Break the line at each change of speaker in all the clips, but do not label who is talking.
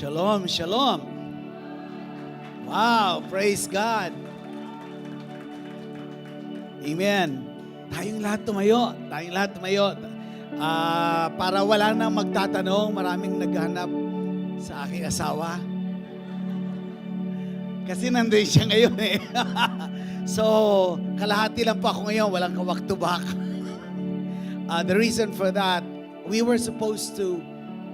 Shalom, shalom. Wow, praise God. Amen. Tayong lahat tumayo. Para wala nang magtatanong, maraming naghanap sa aking asawa. Kasi nandun siya ngayon eh. So, kalahati lang po ako ngayon, walang kawak to back. The reason for that, we were supposed to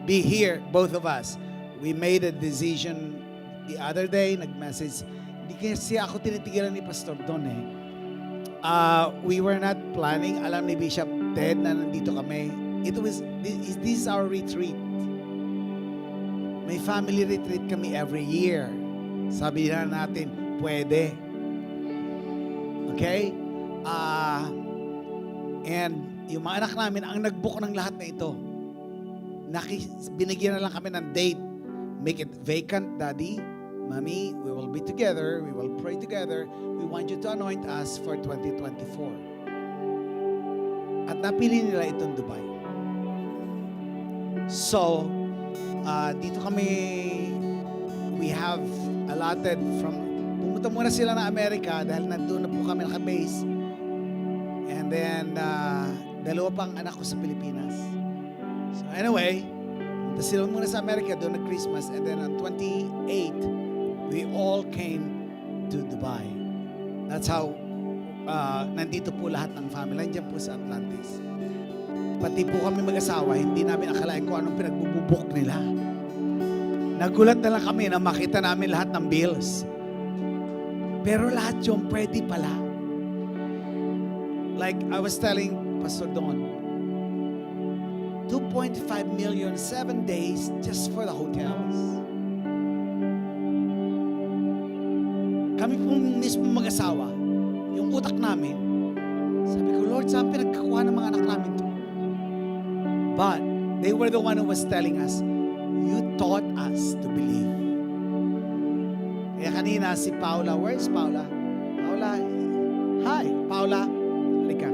be here, both of us. We made a decision the other day, nag-message. Hindi kasi ako tinitigilan ni Pastor Don eh. We were not planning. Alam ni Bishop Ted na nandito kami. This is our retreat. May family retreat kami every year. Sabi na natin, pwede. Okay? And yung mga anak namin, ang nag-book ng lahat na ito, binigyan na lang kami ng date. Make it vacant, Daddy, Mommy, we will be together, we will pray together. We want you to anoint us for 2024. At napili nila itong Dubai. So, dito kami, we have allotted pumunta muna sila na Amerika dahil nandun na po kami naka-base. And then, dalawa pang anak ko sa Pilipinas. So anyway, punta sila muna sa Amerika, doon na Christmas. And then on 28, we all came to Dubai. That's how, nandito po lahat ng family. Nandiyan po sa Atlantis. Pati po kami mag-asawa, hindi namin akalain kung anong pinagbubuk nila. Nagulat na lang kami na makita namin lahat ng bills. Pero lahat yung pwede pala. Like I was telling Pastor Don, 2.5 million, 7 days just for the hotels. Kami pong mismo mag-asawa, yung utak namin, sabi ko, Lord, saan pinagkakuha ng mga anak namin to? But they were the one who was telling us, you taught us to believe. Kaya kanina si Paula, where's Paula? Paula, hi, Paula. Halika.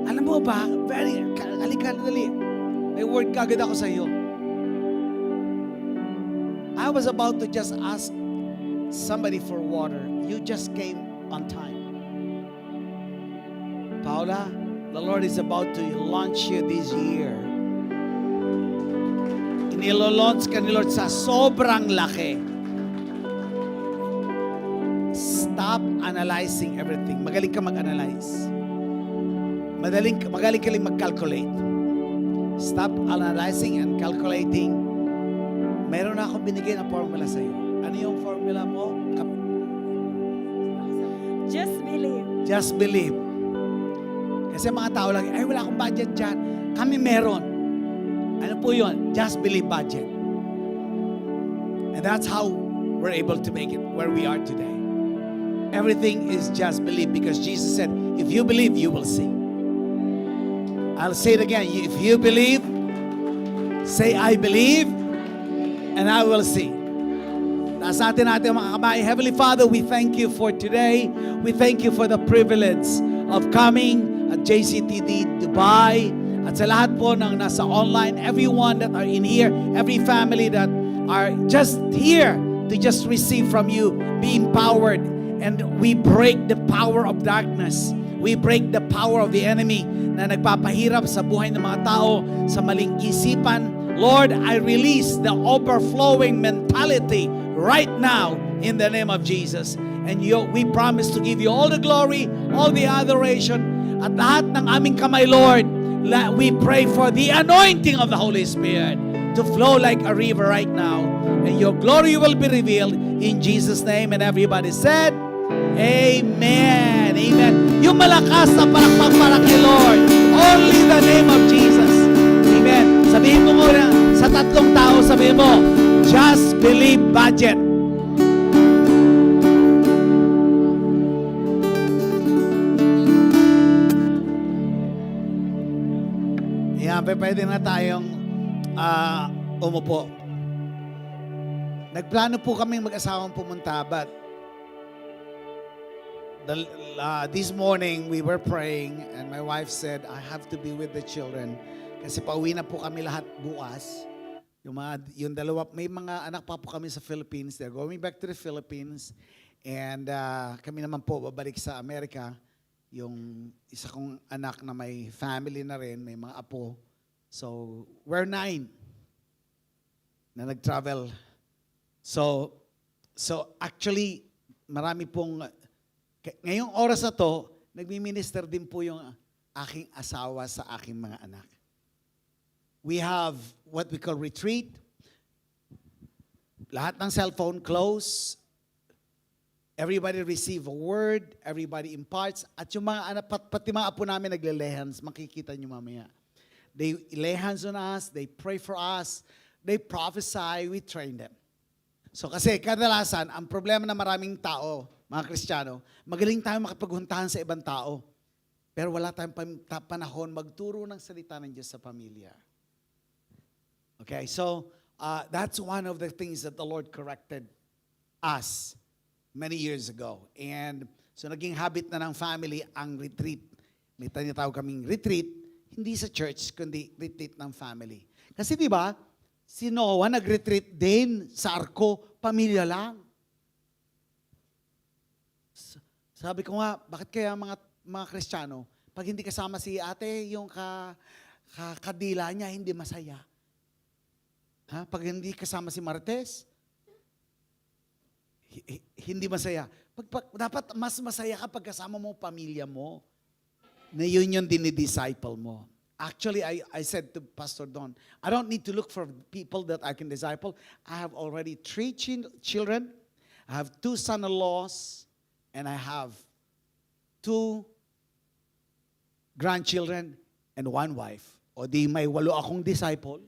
Alam mo ba, halika, dali. May word kagad ako sa iyo. I was about to just ask somebody for water. You just came on time. Paula, the Lord is about to launch you this year. Inilo-launch ka ni Lord sa sobrang laki. Stop analyzing everything. Magaling ka mag-analyze. Magaling ka lang mag-calculate. Stop analyzing and calculating. Meron na akong binigay na formula sa iyo. Ano yung formula mo?
Just believe.
Just believe. Kasi mga tao lang, ay wala akong budget dyan. Kami meron. Ano po yun? Just believe budget. And that's how we're able to make it where we are today. Everything is just believe because Jesus said, if you believe, you will see. I'll say it again. If you believe, say, I believe, and I will see. Taas natin mga kamay. Heavenly Father, we thank you for today. We thank you for the privilege of coming at JCTD Dubai. At sa lahat po ng nasa online, everyone that are in here, every family that are just here to just receive from you, be empowered. And we break the power of darkness. We break the power of the enemy na nagpapahirap sa buhay ng mga tao sa maling isipan. Lord, I release the overflowing mentality right now in the name of Jesus. And we promise to give you all the glory, all the adoration, at lahat ng aming kamay, Lord, we pray for the anointing of the Holy Spirit to flow like a river right now. And your glory will be revealed in Jesus' name. And everybody said, Amen. Amen. Yung malakas na palakpak para kay Lord. Only the name of Jesus. Amen. Sabihin mo muna sa tatlong tao, sabihin mo, just believe budget. Yan, pwede na tayong umupo. Nagplano po kaming mag-asawang pumunta, but this morning, we were praying and my wife said, I have to be with the children. Kasi pauwi na po kami lahat bukas. Yung dalawa, may mga anak pa po kami sa Philippines. They're going back to the Philippines. And kami naman po babalik sa Amerika. Yung isa kong anak na may family na rin, may mga apo. So, we're 9 na nag-travel. So actually, marami pong, ngayong oras na to, nagmi-minister din po yung aking asawa sa aking mga anak. We have what we call retreat. Lahat ng cellphone close. Everybody receive a word. Everybody imparts. At yung mga anak, pati mga apo namin nagle-lay hands. Makikita nyo mamaya. They lay hands on us. They pray for us. They prophesy. We train them. So kasi kadalasan, ang problema ng maraming tao, mga Kristiyano, magaling tayo makipaghuntahan sa ibang tao. Pero wala tayong panahon magturo ng salita ng Diyos sa pamilya. Okay, so that's one of the things that the Lord corrected us many years ago. And so naging habit na ng family ang retreat. May tinatawag kaming retreat, hindi sa church, kundi retreat ng family. Kasi di ba, si Noah nag-retreat din sa arko, pamilya lang. Sabi ko nga, bakit kaya mga Kristiyano, pag hindi kasama si ate, yung kadila niya, hindi masaya. Ha? Pag hindi kasama si Martes, hindi masaya. Dapat mas masaya ka pag kasama mo pamilya mo. Na yun yung dinidisciple mo. Actually, I said to Pastor Don, I don't need to look for people that I can disciple. I have already 3 children. I have 2 son-in-laws. And I have 2 grandchildren and 1 wife. O di may 8 akong disciple.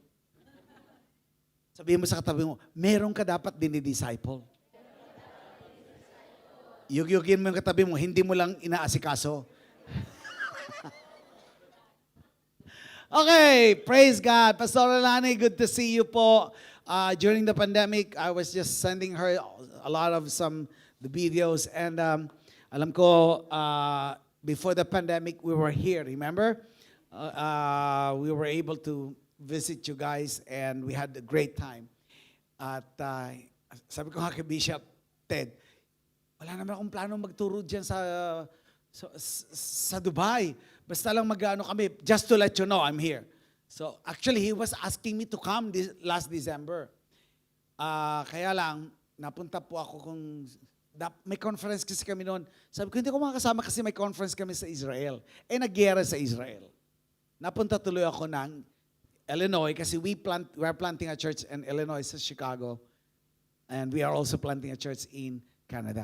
Sabihin mo sa katabi mo, meron ka dapat dinidisciple. Yugyugin mo yung katabi mo, hindi mo lang inaasikaso. Okay, praise God. Pastor Alani, good to see you po. During the pandemic, I was just sending her a lot of the videos. And alam ko, before the pandemic, we were here, remember? We were able to visit you guys and we had a great time. At sabi ko nga kay Bishop Ted, wala naman akong plano magturo dyan sa Dubai. Basta lang mag-ano kami, just to let you know, I'm here. So actually, he was asking me to come last December. Kaya lang, napunta po ako may conference kasi kami noon. Sabi ko, hindi ko makakasama kasi may conference kami sa Israel. Nagyera sa Israel. Napunta tuloy ako ng Illinois kasi we're planting a church in Illinois sa Chicago. And we are also planting a church in Canada.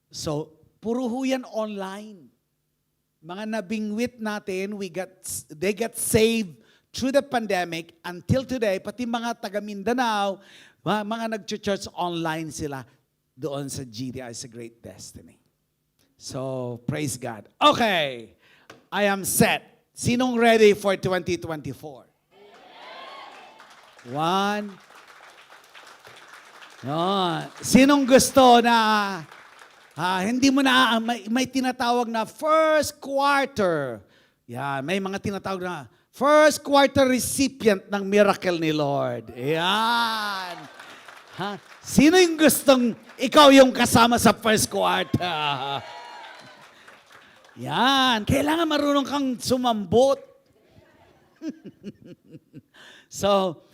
So, puro ho yan online. Mga nabingwit natin, they got saved through the pandemic until today, pati mga taga Mindanao, mga nag-church online sila doon sa GDI, sa Great Destiny. So, praise God. Okay, I am set. Sinong ready for 2024? One. Sinong gusto na hindi mo na, may tinatawag na first quarter. Yan, may mga tinatawag na first quarter recipient ng miracle ni Lord. Yan. Sino yung gustong ikaw yung kasama sa first quarter? Yan. Kailangan marunong kang sumambot. So,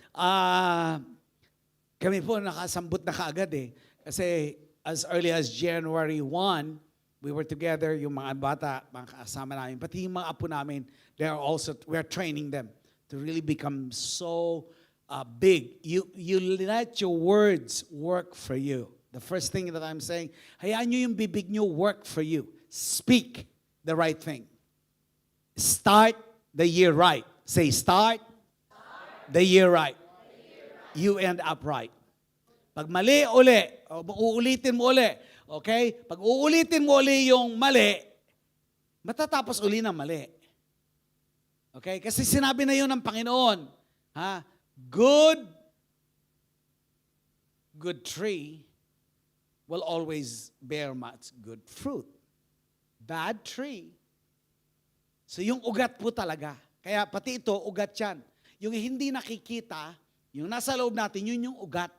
kami po nakasambot na kaagad eh. Kasi as early as January 1, we were together, yung mga bata, mga kasama namin, pati yung mga apo namin, we're training them to really become so big. You let your words work for you. The first thing that I'm saying, hayaan nyo yung bibig nyo work for you. Speak the right thing. Start the year right. Say, start the year right. You end up right. Pag mali uli, uulitin mo uli. Okay? Pag uulitin mo uli yung mali, matatapos uli ng mali. Okay? Kasi sinabi na yun ng Panginoon. Good tree will always bear much good fruit. Bad tree. So yung ugat po talaga. Kaya pati ito, ugat yan. Yung hindi nakikita, Yung nasa loob natin, yun yung ugat.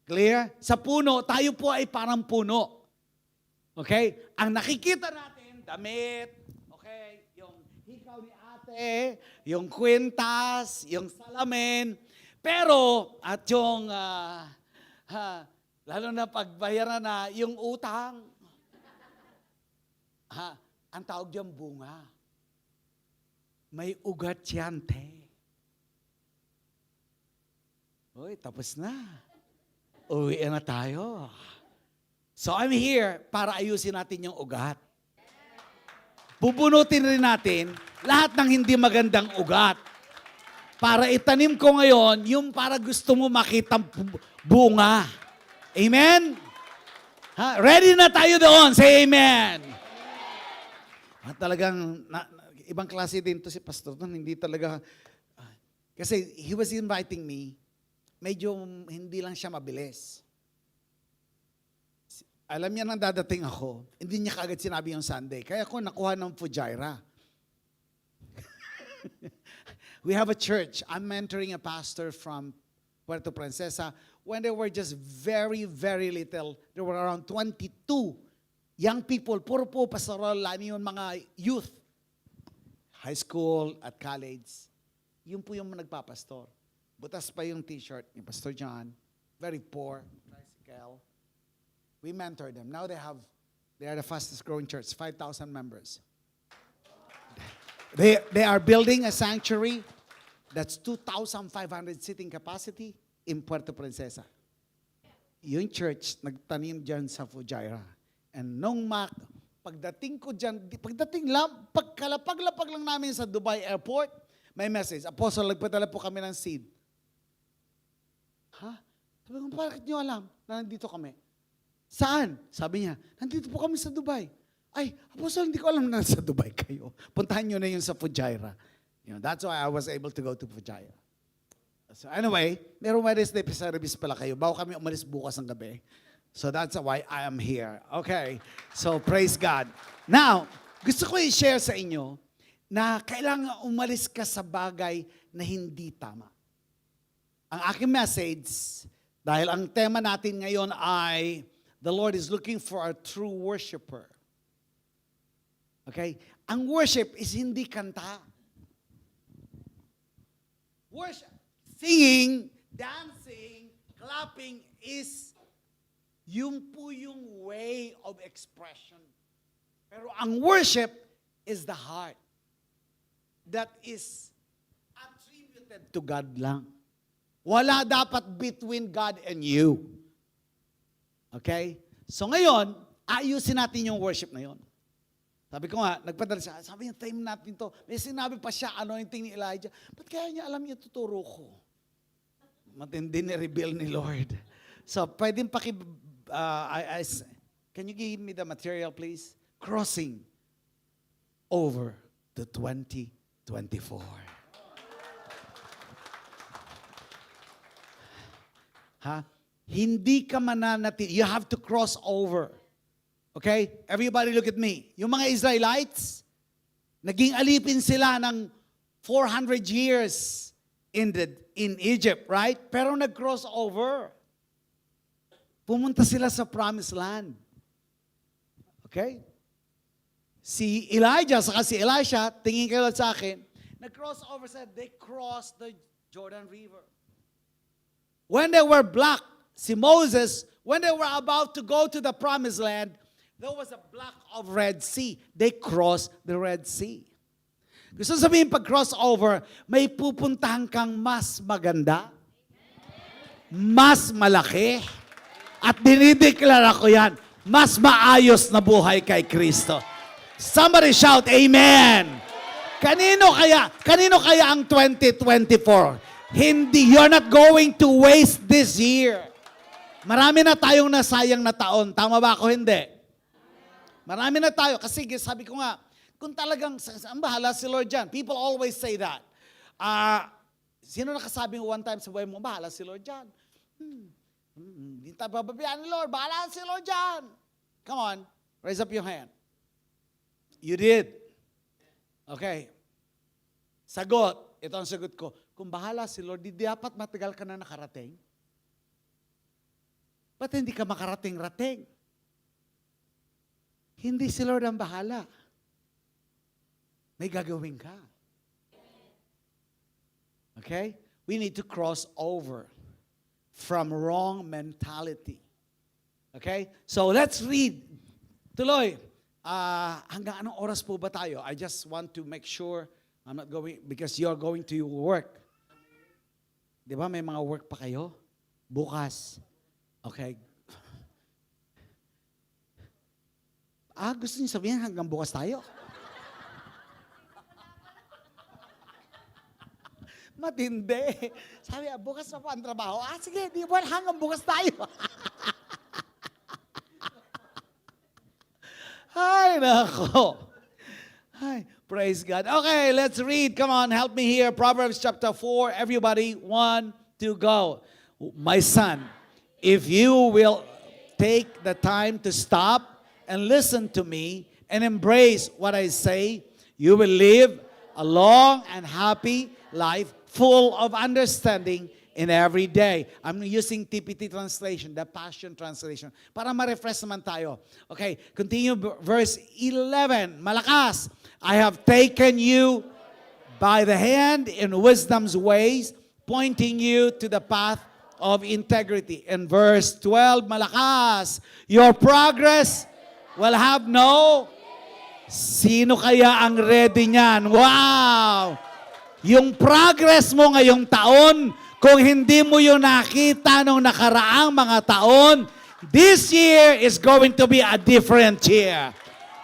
Clear? Sa puno, tayo po ay parang puno. Okay? Ang nakikita natin, damit, okay, yung hikaw ni ate, yung kwintas, yung salamin, pero, at yung, lalo na pagbayaran na, yung utang, ang tawag dyan bunga. May ugat yan, te. Uy, tapos na. Uwi na tayo. So I'm here para ayusin natin yung ugat. Bubunutin rin natin lahat ng hindi magandang ugat. Para itanim ko ngayon yung para gusto mo makitang bunga. Amen? Ready na tayo doon. Say amen. At talagang, ibang klase din to si Pastor. Hindi talaga, kasi he was inviting me, medyo hindi lang siya mabilis. Alam niya nang dadating ako, hindi niya kaagad sinabi yung Sunday. Kaya ako nakuha ng Fujairah. We have a church. I'm mentoring a pastor from Puerto Princesa. When they were just very, very little, there were around 22 young people. Puro po pastoral, lani yung mga youth. High school at college. Yun po yung nagpapastor. Butas pa yung t-shirt ni Pastor John. Very poor. Tricycle. We mentored them. Now they are the fastest growing church, 5,000 members. They are building a sanctuary that's 2,500 seating capacity in Puerto Princesa. Yung church, nagtanim dyan sa Fujairah. And nung pagdating ko dyan, pagkalapag-lapag lang namin sa Dubai Airport, may message, Apostle, nagpadala po kami ng seed. Sabi ko, bakit nyo alam na nandito kami? Saan? Sabi niya, nandito po kami sa Dubai. Ay, Apostle, hindi ko alam na sa Dubai kayo. Puntahan nyo na yun sa Fujairah. That's why I was able to go to Fujairah. So anyway, meron Wednesday service pala kayo. Bago kami umalis bukas ng gabi. So that's why I am here. Okay. So praise God. Now, gusto ko i-share sa inyo na kailangan umalis ka sa bagay na hindi tama. Ang aking message, dahil ang tema natin ngayon ay the Lord is looking for a true worshiper. Okay? Ang worship is hindi kanta. Worship, singing, dancing, clapping is yung po yung way of expression. Pero ang worship is the heart that is attributed to God lang. Wala dapat between God and you. Okay? So ngayon, ayusin natin yung worship na yon. Sabi ko nga, nagpadala siya, sabi niya, time natin to. May sinabi pa siya, anointing ni Elijah. Ba't kaya niya alam niya tuturo ko? Matindi ni-reveal ni Lord. So, pwedeng can you give me the material, please? Crossing over to 2024. Hindi ka mananatili. You have to cross over. Okay? Everybody look at me. Yung mga Israelites, naging alipin sila ng 400 years in Egypt, right? Pero nag-cross over. Pumunta sila sa promised land. Okay? Si Elijah, saka si Elisha, tingin kayo sa akin, nag-cross over sila. They crossed the Jordan River. When they were black, si Moses, when they were about to go to the promised land, there was a block of Red Sea. They crossed the Red Sea. Gusto sabihin pag crossover, may pupuntahan kang mas maganda, mas malaki, at dinideklara ko yan, mas maayos na buhay kay Kristo. Somebody shout, Amen! Kanino kaya ang 2024? Hindi, you're not going to waste this year. Marami na tayong nasayang na taon. Tama ba ako? Hindi. Marami na tayo. Kasi sabi ko nga, kung talagang, ang bahala si Lord dyan. People always say that. Sino nakasabi one time sa buhay mo, bahala si Lord dyan. Hindi tayo bababayaan ni Lord, bahala si Lord dyan. Come on, raise up your hand. You did. Okay. Sagot. ito ang sagot ko, kung bahala si Lord, di dapat matagal ka na nakarating. Ba't hindi ka makarating-rating? Hindi si Lord ang bahala. May gagawin ka. Okay? We need to cross over from wrong mentality. Okay? So let's read. Tuloy. Hanggang anong oras po ba tayo? I just want to make sure I'm not going, because you're going to work. Di ba may mga work pa kayo? Bukas. Okay. Gusto niyo sabihin hanggang bukas tayo? Matindi. Sabi, bukas na po ang trabaho. Sige, di ba hanggang bukas tayo? Ay, nako. Ay, praise God. Okay, let's read. Come on, help me here. Proverbs chapter 4. Everybody, 1, 2, go. My son, if you will take the time to stop and listen to me and embrace what I say, you will live a long and happy life full of understanding in every day. I'm using TPT translation, the Passion Translation, para ma-refresh naman tayo. Okay, continue verse 11. Malakas, I have taken you by the hand in wisdom's ways, pointing you to the path of integrity. In verse 12, malakas, your progress will have no... Sino kaya ang ready niyan? Wow! Yung progress mo ngayong taon, kung hindi mo yun nakita nung nakaraang mga taon, this year is going to be a different year.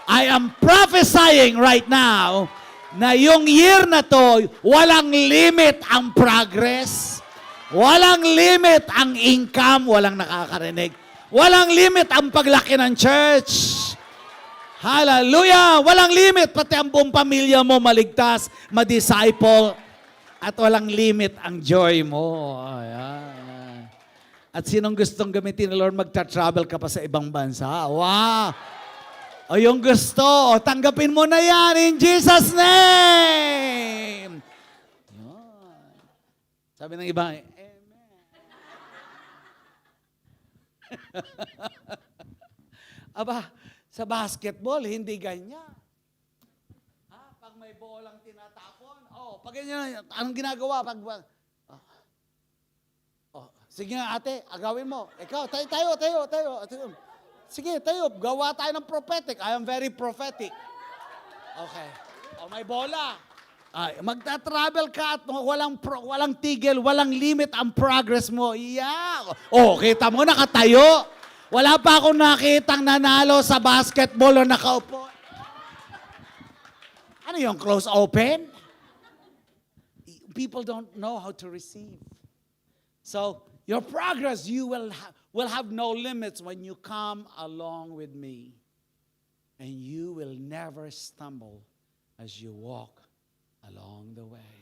I am prophesying right now na yung year na to, walang limit ang progress, walang limit ang income, walang nakakarinig, walang limit ang paglaki ng church. Hallelujah! Walang limit, pati ang buong pamilya mo maligtas, ma-disciple, at walang limit ang joy mo. Ayan. At sinong gustong gamitin ni Lord, magta-travel ka pa sa ibang bansa? Wow! O yung gusto, tanggapin mo na yan in Jesus' name! Yan. Sabi ng iba, Amen. Aba, sa basketball, hindi ganyan. Pag may bolang tinatapon, pag ganyan, anong ginagawa? Sige nga ate, agawin mo. Ikaw, tayo. Sige, tayo, gawa tayo ng prophetic. I am very prophetic. Okay. May bola. Magta-travel ka at walang tigil, walang limit ang progress mo. Yeah. Kita mo, nakatayo. Wala pa akong nakitang nanalo sa basketball o nakaupo. Ano yung close open? People don't know how to receive. So, your progress, you will have no limits when you come along with me. And you will never stumble as you walk along the way.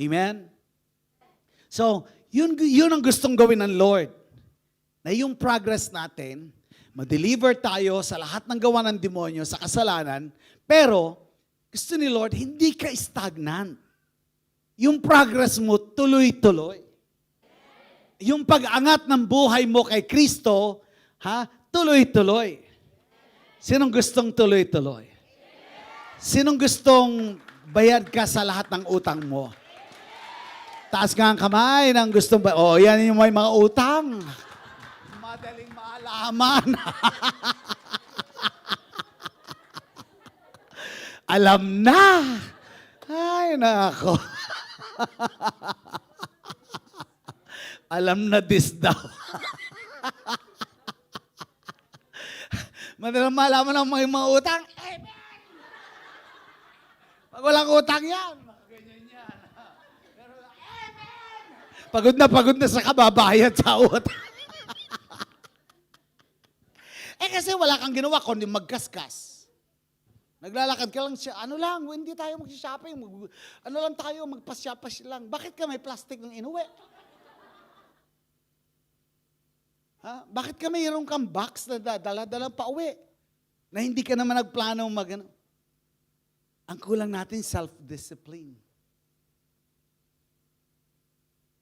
Amen? So, yun ang gustong gawin ng Lord. Na yung progress natin, ma-deliver tayo sa lahat ng gawa ng demonyo, sa kasalanan, pero gusto ni Lord, hindi ka stagnant. Yung progress mo, tuloy-tuloy. Yung pag-angat ng buhay mo kay Kristo, tuloy-tuloy. Sinong gustong tuloy-tuloy? Sinong gustong bayad ka sa lahat ng utang mo? Taas nga ang kamay ng gustong yan yung may mga utang. Madaling maalaman. Alam na. Ay, nako. Alam na this daw. Madaling malaman ng mga utang. Amen. Pag walang utang yan, ganyan yan. Pero, amen. Pagod na sa kababayad sa utang. Kasi wala kang ginawa kundi magkaskas. Naglalakad ka lang siya, hindi tayo mag-shopping, magpasyapas lang. Bakit ka may plastic ng inuwi? Bakit ka mayroon kang box na dala-dala pa uwi? Na hindi ka naman nagplano Ang kulang natin, self-discipline.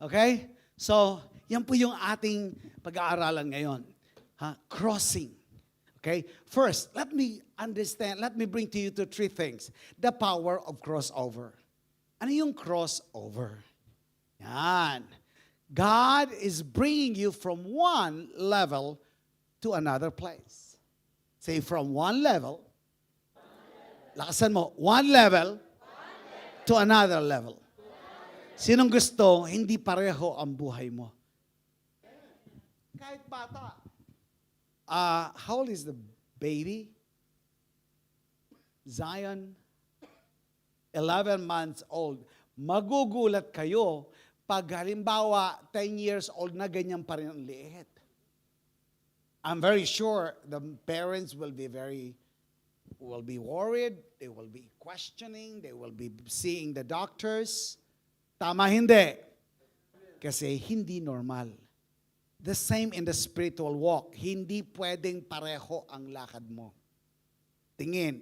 Okay? So, yan po yung ating pag-aaralan ngayon. Crossing. Okay? First, let me bring to you to three things. The power of crossover. Ano yung crossover? Yan. God is bringing you from one level to another place. Say, from one level, lakasan mo, one level to another level. Sinong gusto, hindi pareho ang buhay mo? Kahit bata. How old is the baby? Zion, 11 months old. Magugulat kayo pag halimbawa 10 years old na ganyan pa rin ang liit. I'm very sure the parents will be worried, they will be questioning, they will be seeing the doctors. Tama hindi? Kasi hindi normal. The same in the spiritual walk. Hindi pwedeng pareho ang lakad mo. Tingin.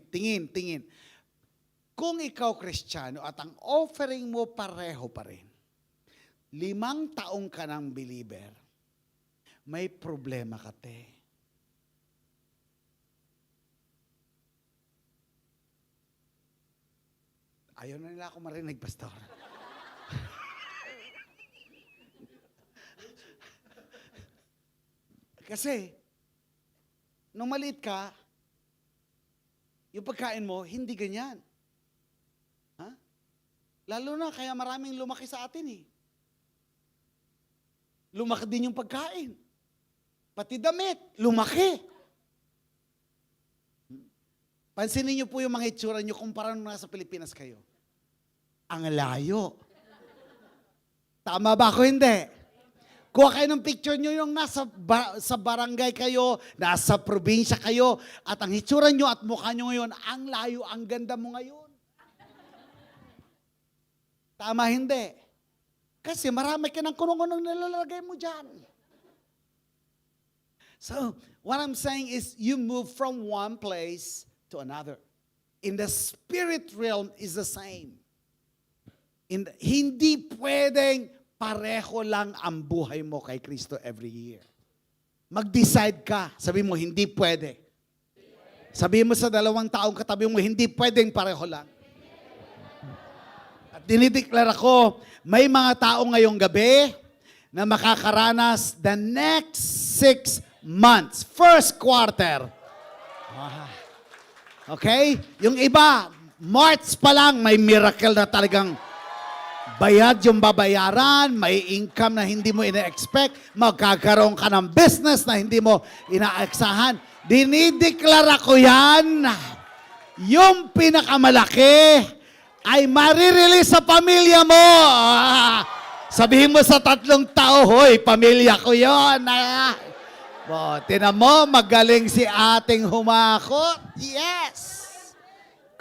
Kung ikaw Kristiyano at ang offering mo pareho pa rin, 5 taong ka ng believer, may problema ka, te. Ayaw na nila ako marinig, Pastor. Kasi, nung maliit ka, yung pagkain mo, hindi ganyan. Lalo na, kaya maraming lumaki sa atin eh. Lumaki din yung pagkain. Pati damit, lumaki. Pansinin niyo po yung mga itsura niyo kumpara nung nasa Pilipinas kayo. Ang layo. Tama ba ako? Hindi. Kuha kayo ng picture nyo yung sa barangay kayo, nasa probinsya kayo, at ang hitsura nyo at mukha nyo ngayon, ang layo, ang ganda mo ngayon. Tama, hindi. Kasi marami ka ng kunong-kunong nilalagay mo dyan. So, what I'm saying is, you move from one place to another. In the spirit realm is the same. Hindi pwedeng pareho lang ang buhay mo kay Kristo every year. Mag-decide ka. Sabi mo, hindi pwede. Sabi mo sa 2 taong katabi mo, hindi pwedeng pareho lang. At dinideklara ko, may mga tao ngayong gabi na makakaranas the next 6 months. First quarter. Okay? Yung iba, March pa lang, may miracle na talagang bayad yung babayaran, may income na hindi mo ina-expect, magkakaroon ka ng business na hindi mo ina-eksahan. Dinideklara ko yan, yung pinakamalaki ay marirelease sa pamilya mo. Sabihin mo sa 3 tao, hoy, pamilya ko yun. Tinan mo, magaling si ating humakot. Yes.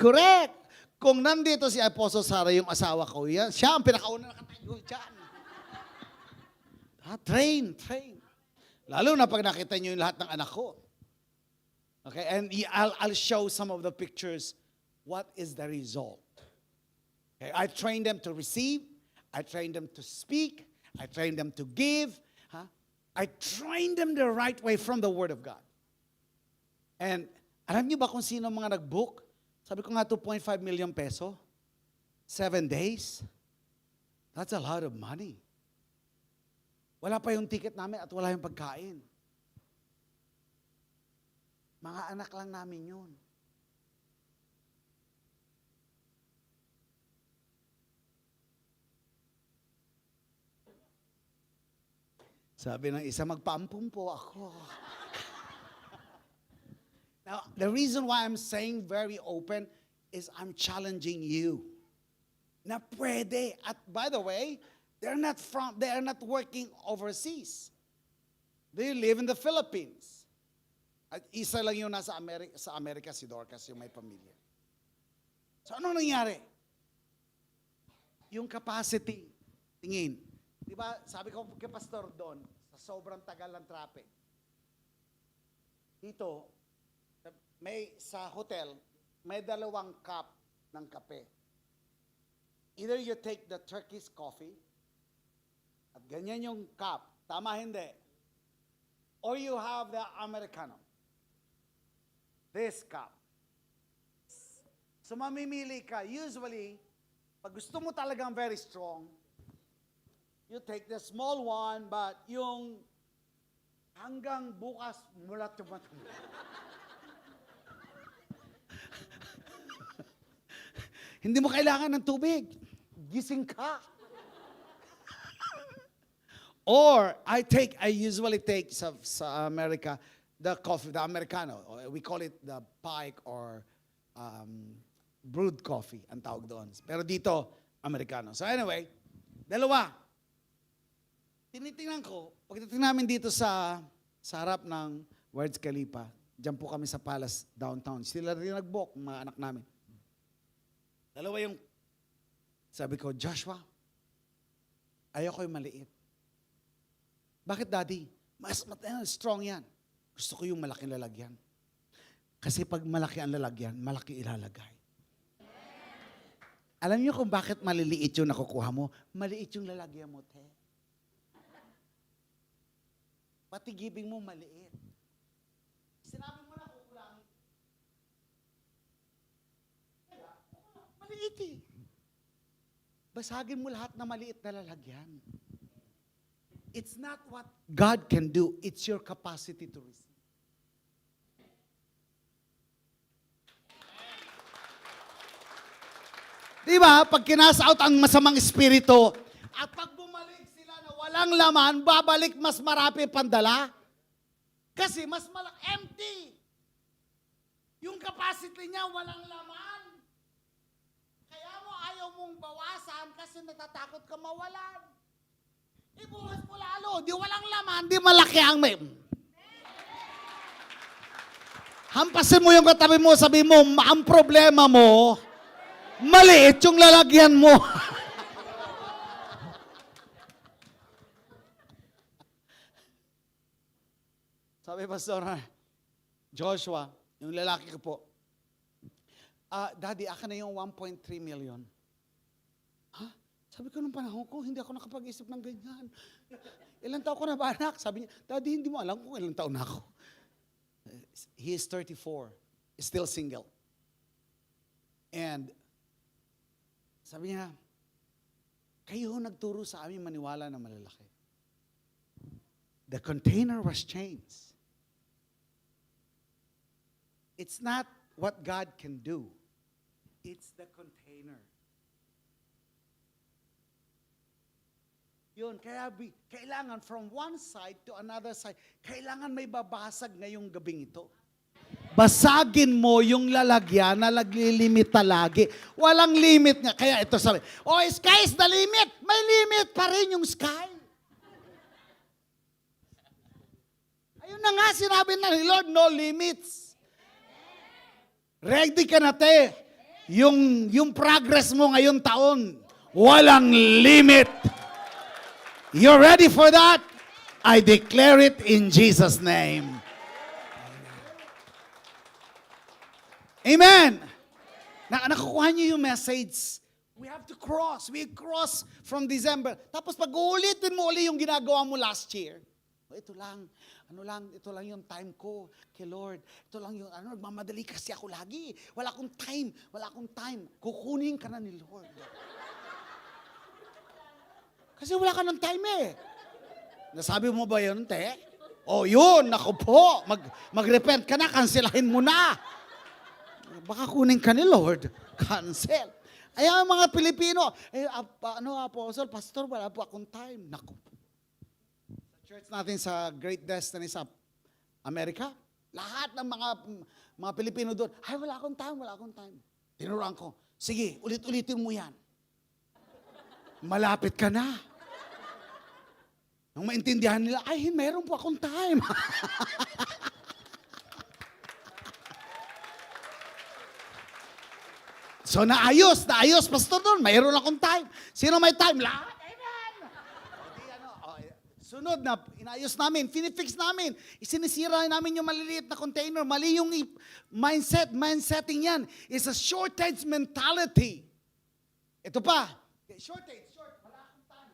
Correct. Kung nandito si Apostle Sara, yung asawa ko, yan, siya ang pinakauna nakatayo dyan. Train. Lalo na pag nakita niyo yung lahat ng anak ko. Okay, and I'll show some of the pictures. What is the result? Okay, I train them to receive. I train them to speak. I train them to give. I train them the right way from the Word of God. And alam niyo ba kung sino mga nag-book? Sabi ko nga, 2.5 million peso. 7 days. That's a lot of money. Wala pa yung ticket namin at wala yung pagkain. Mga anak lang namin yun. Sabi ng isa, magpaampun po ako. Now, the reason why I'm saying very open is I'm challenging you. Na pwede. At by the way, they are not working overseas. They live in the Philippines. At isa lang yung nasa Amerika, si Dorcas, yung may pamilya. So, anong nangyari? Yung capacity. Tingin. Di ba, sabi ko kay Pastor doon, sa sobrang tagal ng traffic. Dito, sa hotel, may 2 cup ng kape. Either you take the Turkish coffee, at ganyan yung cup. Tama, hindi. Or you have the Americano. This cup. So mamimili ka. Usually, pag gusto mo talagang very strong, you take the small one, but yung hanggang bukas mulat yung mata mo. Hindi mo kailangan ng tubig. Gising ka. Or I usually take sa America the coffee, the Americano. We call it the pike or brewed coffee ang tawag doon. Pero dito, Americano. So anyway, dalawa. Tinitingnan ko, pagdating namin dito sa harap ng Burj Khalifa, diyan po kami sa Palace downtown. Sila rin nag-book, mga anak namin. Dalawa yung, sabi ko, Joshua, ayoko yung maliit. Bakit, Daddy? Mas strong yan. Gusto ko yung malaking lalagyan. Kasi pag malaki ang lalagyan, malaki ilalagay. Alam niyo kung bakit maliliit yung nakukuha mo? Maliit yung lalagyan mo, te. Pati giving mo maliit. Sinabi mo na kukulangin. Kaya, maliit eh. Basagin mo lahat na maliit na lalagyan. It's not what God can do, it's your capacity to receive. Di ba? Pag kinasa-out ang masamang espiritu, at pag bumalik sila na walang laman, babalik mas marami pandala. Kasi mas empty. Yung capacity niya walang laman. Kaya mo ayaw mong bawasan kasi natatakot ka mawalan. Ibuhos mo lalo. Di walang laman, di malaki ang may. Hampasin mo yung katabi mo, sabi mo, ang problema mo, maliit yung lalagyan mo. Sabi Pastor Joshua, yung lalaki ko po, Daddy, akin na yung 1.3 million. Ha? Sabi ko nung panahon ko, hindi ako nakapag-isip ng ganyan. Ilang taon ko na ba, anak? Sabi niya, Daddy, hindi mo alam kung ilang taon na ako. He is 34, still single. And sabi niya, kayo nagturo sa amin maniwala na malalaki. The container was changed. It's not what God can do. It's the container. Yun, kaya kailangan from one side to another side, kailangan may babasag ngayong gabing ito. Basagin mo yung lalagyan na naglilimita lagi. Walang limit nga. Kaya ito sabi, sky is the limit. May limit pa rin yung sky. Ayun na nga, sinabi na ni Lord, no limits. Ready ka na, te. Yung progress mo ngayong taon, walang limit. You're ready for that? I declare it in Jesus' name. Amen. Nakukuha niyo yung message. We have to cross. We cross from December. Tapos pag-uulitin mo uli yung ginagawa mo last year. Ito lang yung time ko kay Lord. Ito lang yung, nagmamadali kasi ako lagi. Wala akong time. Kukunin ka na ni Lord. Kasi wala ka ng time eh. Nasabi mo ba yun, te? Yun, naku po. Mag-repent ka na, cancelahin mo na. Baka kunin ka ni Lord. Cancel. Ay, ang mga Pilipino, Apostle, Pastor, wala po akong time. Naku po. Sa church natin sa Great Destiny sa Amerika, lahat ng mga Pilipino doon, wala akong time. Tinuruan ko, sige, ulit-ulitin mo yan. Malapit ka na. Nung maintindihan nila, meron po akong time. So naayos, Pastor doon, mayroon akong time. Sino may time? Lahat, amen. Sunod na, inayos namin, finifix namin, isinisira namin yung maliliit na container. Mali yung mindsetting yan. It's a shortage mentality. Ito pa, shortage, wala akong time.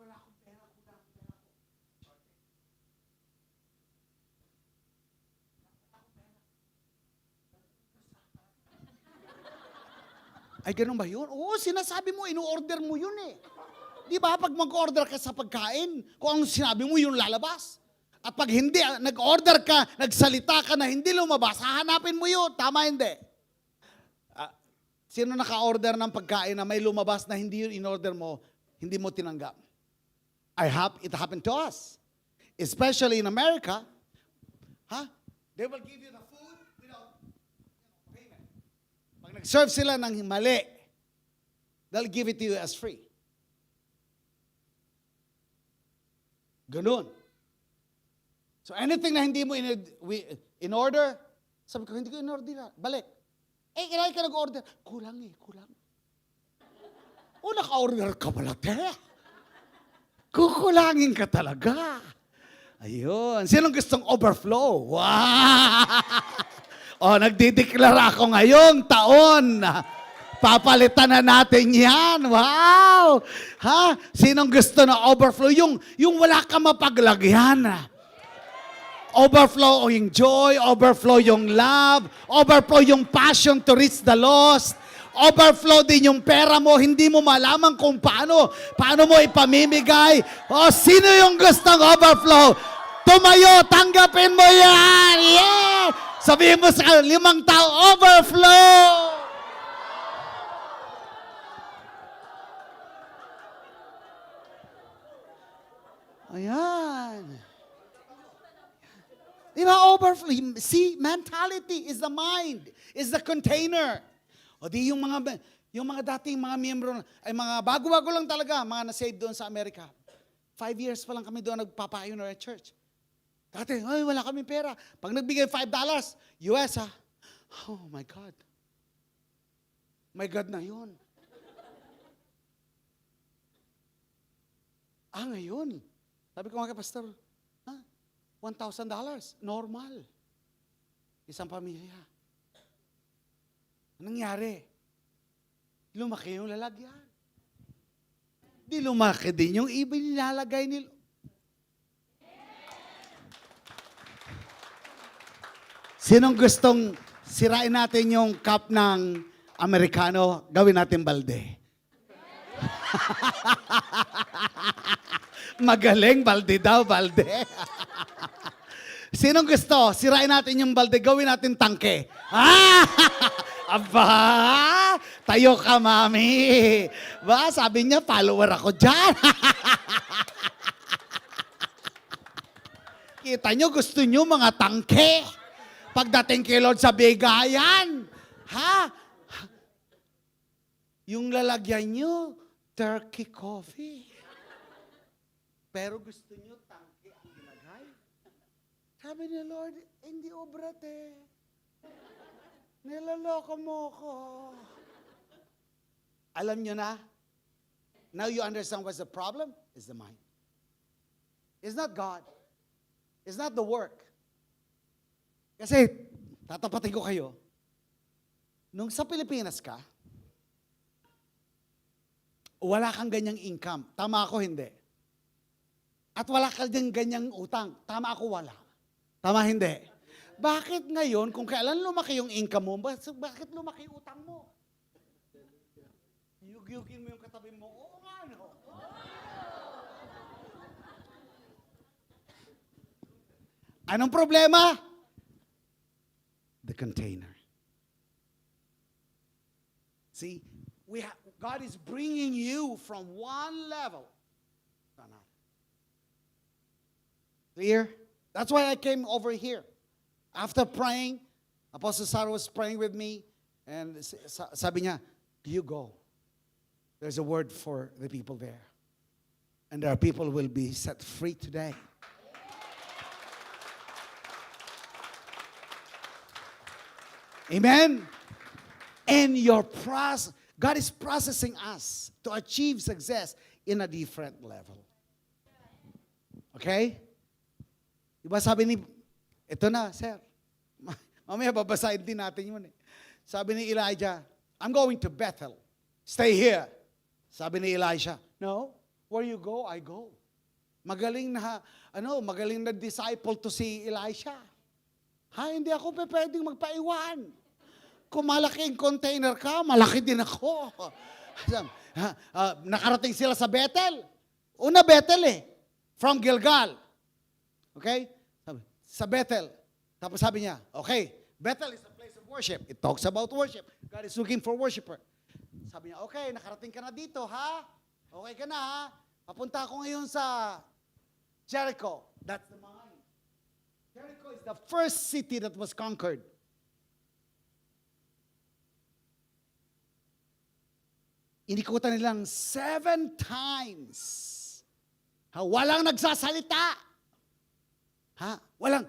Wala akong pera, kulang pera ko. Shortage. Ay, ganun ba yun? Oo, sinasabi mo, inu-order mo yun eh. Di ba, pag mag-order ka sa pagkain, kung anong sinabi mo, yung lalabas. At pag hindi, nag-order ka, nagsalita ka na hindi lumabas, hahanapin mo yun. Tama, hindi? Sino naka-order ng pagkain na may lumabas na hindi yun in-order mo, hindi mo tinanggap? It happened to us. Especially in America, they will give you the food without payment. Pag nag-serve sila ng mali, they'll give it to you as free. Ganun. So anything na hindi mo in order, sabi ko, hindi ko in order. Balik. Kailangan ka nag-order. Kulang. O, naka-order ka pala, te. Kukulangin ka talaga. Ayun. Sinong gustong overflow? Wow! O, nagdideklara ako ngayong taon. Papalitan na natin yan. Wow! Sinong gusto na overflow? Yung wala ka mapaglagyan. Overflow yung joy, overflow yung love, overflow yung passion to reach the lost, overflow din yung pera mo, hindi mo malaman kung paano mo ipamimigay. O, sino yung gustong overflow? Tumayo, tanggapin mo yan! Yeah! Sabihin mo sa 5 tao, overflow! Ayan. Di ba, overflow? See, mentality is the mind, is the container. O di yung mga dating mga miyembro, ay mga bago-bago lang talaga, mga na-save doon sa Amerika. 5 years pa lang kami doon nagpa-pioneer church. Dati, wala kami pera. Pag nagbigay $5, US oh my God. My God na yun. Ngayon, sabi ko mga pastor, $1,000, normal. Isang pamilya. Anong nangyari? Lumaki yung lalagyan. Di lumaki din yung iba nilalagay nila. Sinong gustong sirain natin yung cup ng Amerikano, gawin natin balde? Magaling, balde daw, balde. Sinong gusto? Sirain natin yung balde, gawin natin tangke. Aba, tayo ka, mami. Ba, sabi niya, follower ako dyan. Kita nyo, gusto nyo mga tangke. Pagdating kay Lord sa bigayan. Yung lalagyan nyo, turkey coffee. Pero gusto nyo tangke ang ilagay? Sabi ni Lord, hindi obra, te. Nilaloko mo ko. Alam nyo na? Now you understand what's the problem? It's the mind. It's not God. It's not the work. Kasi, tatapatin ko kayo, nung sa Pilipinas ka, wala kang ganyang income. Tama ako, hindi. At wala ka din ganyang utang. Tama ako, wala. Tama, hindi. Bakit ngayon, kung kailan lumaki yung income mo, bakit lumaki yung utang mo? Yug-yugin mo yung katabi mo, oo nga, no? Anong problema? The container. See, God is bringing you from one level to another. Clear? That's why I came over here. After praying, Apostle Sarah was praying with me, and sabi niya, you go. There's a word for the people there. And there are people who will be set free today. Amen? And God is processing us to achieve success in a different level. Okay? Diba sabi ni, ito na, sir. Mamaya babasahin din natin yun eh. Sabi ni Elijah, I'm going to Bethel. Stay here. Sabi ni Elisha, no, where you go, I go. Magaling na disciple to si Elisha. Hindi ako pwedeng magpaiwan. Kung malaking container ka, malaki din ako. Nakarating sila sa Bethel. Una Bethel eh. From Gilgal. Okay? Sa Bethel. Tapos sabi niya, okay, Bethel is a place of worship. It talks about worship. God is looking for worshiper. Sabi niya, okay, nakarating ka na dito, ha? Okay ka na, ha? Papunta ako ngayon sa Jericho. That's the mind. Jericho is the first city that was conquered. Inikutan nilang 7 times. Walang nagsasalita. Wala.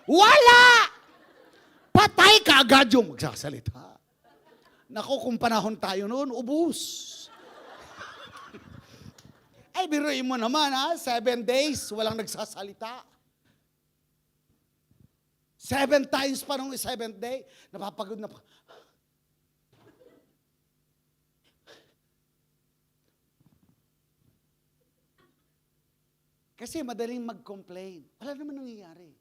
Wala! Patay ka agad yung magsasalita. Naku, kung panahon tayo noon, ubus. Ay, biruin mo naman, 7 days, walang nagsasalita. 7 times pa nung 7th day, napapagod na pa. Kasi madaling mag-complain. Wala naman nangyayari.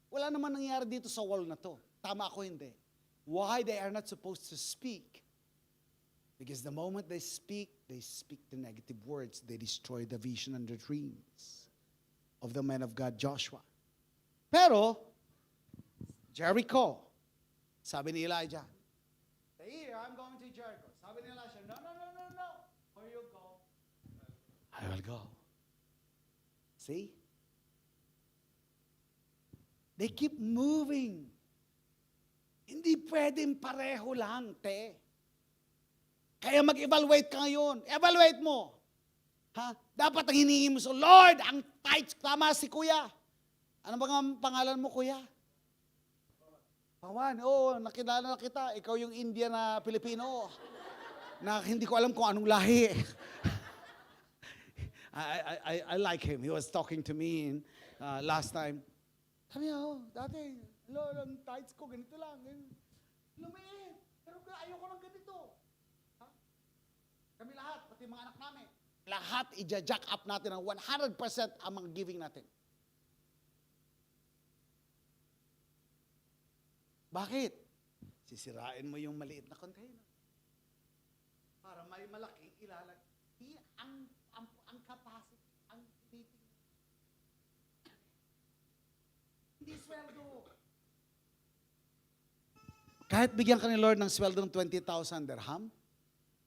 Wala naman nangyayari dito sa wall na to. Tama ako hindi. Why they are not supposed to speak? Because the moment they speak the negative words. They destroy the vision and the dreams of the man of God, Joshua. Pero, Jericho, sabi ni Elijah, here, I'm going to Jericho. Sabi ni Elijah, no. Where you go? I will go. See? They keep moving. Hindi pwedeng pareho lang, te. Kaya mag-evaluate ka ngayon. Evaluate mo. Dapat ang hinihingi mo sa Lord, ang tithes, tama si Kuya. Ano bang ang pangalan mo, Kuya? Pawan, nakilala na kita. Ikaw yung Indian na Pilipino. Na hindi ko alam kung anong lahi. I like him. He was talking to me last time. Sabi niya, dati, ang tithes ko, ganito lang. Lumiit. Pero ayoko lang ganito. Kami lahat, pati mga anak namin. Lahat, i-jack up natin ng 100% ang mga giving natin. Bakit? Sisirain mo yung maliit na container. Para may malaking ilalagay. Ang capacity, ang titing. Hindi sweldo. Kahit bigyan ka ni Lord ng sweldo ng 20,000 dirham,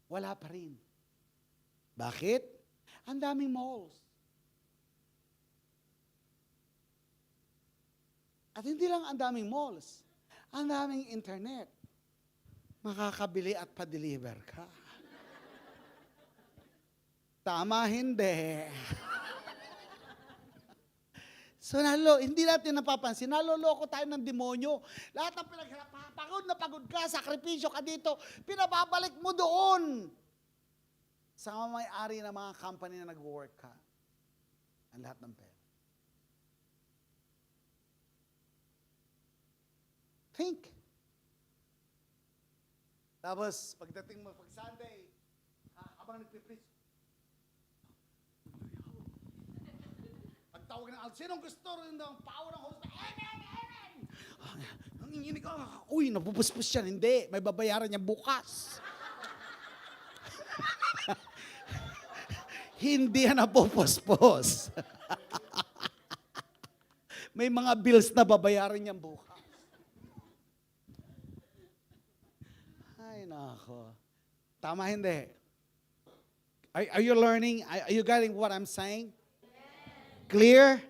wala pa rin. Bakit? Ang daming malls. At hindi lang ang daming malls, ang daming internet. Makakabili at pa-deliver ka. Tama, hindi. So, hindi natin napapansin, naloloko tayo ng demonyo. Lahat ng pinaghirapan, pagod ka, sakripisyo ka dito, pinababalik mo doon. Sa may-ari ng mga company na nag-work ka. Ang lahat ng pera. Think. Tapos, pagdating mo, pag Sunday, habang nagpipreach, pagtawag ng sinong gusto rin ng power ng host, amen! Ang inginig, napupuspos yan. Hindi, may babayaran niya bukas. Hindi yan napupuspos. May mga bills na babayaran niya bukas. Ay, nako. Tama, hindi. Are you learning? Are you getting what I'm saying? Clear?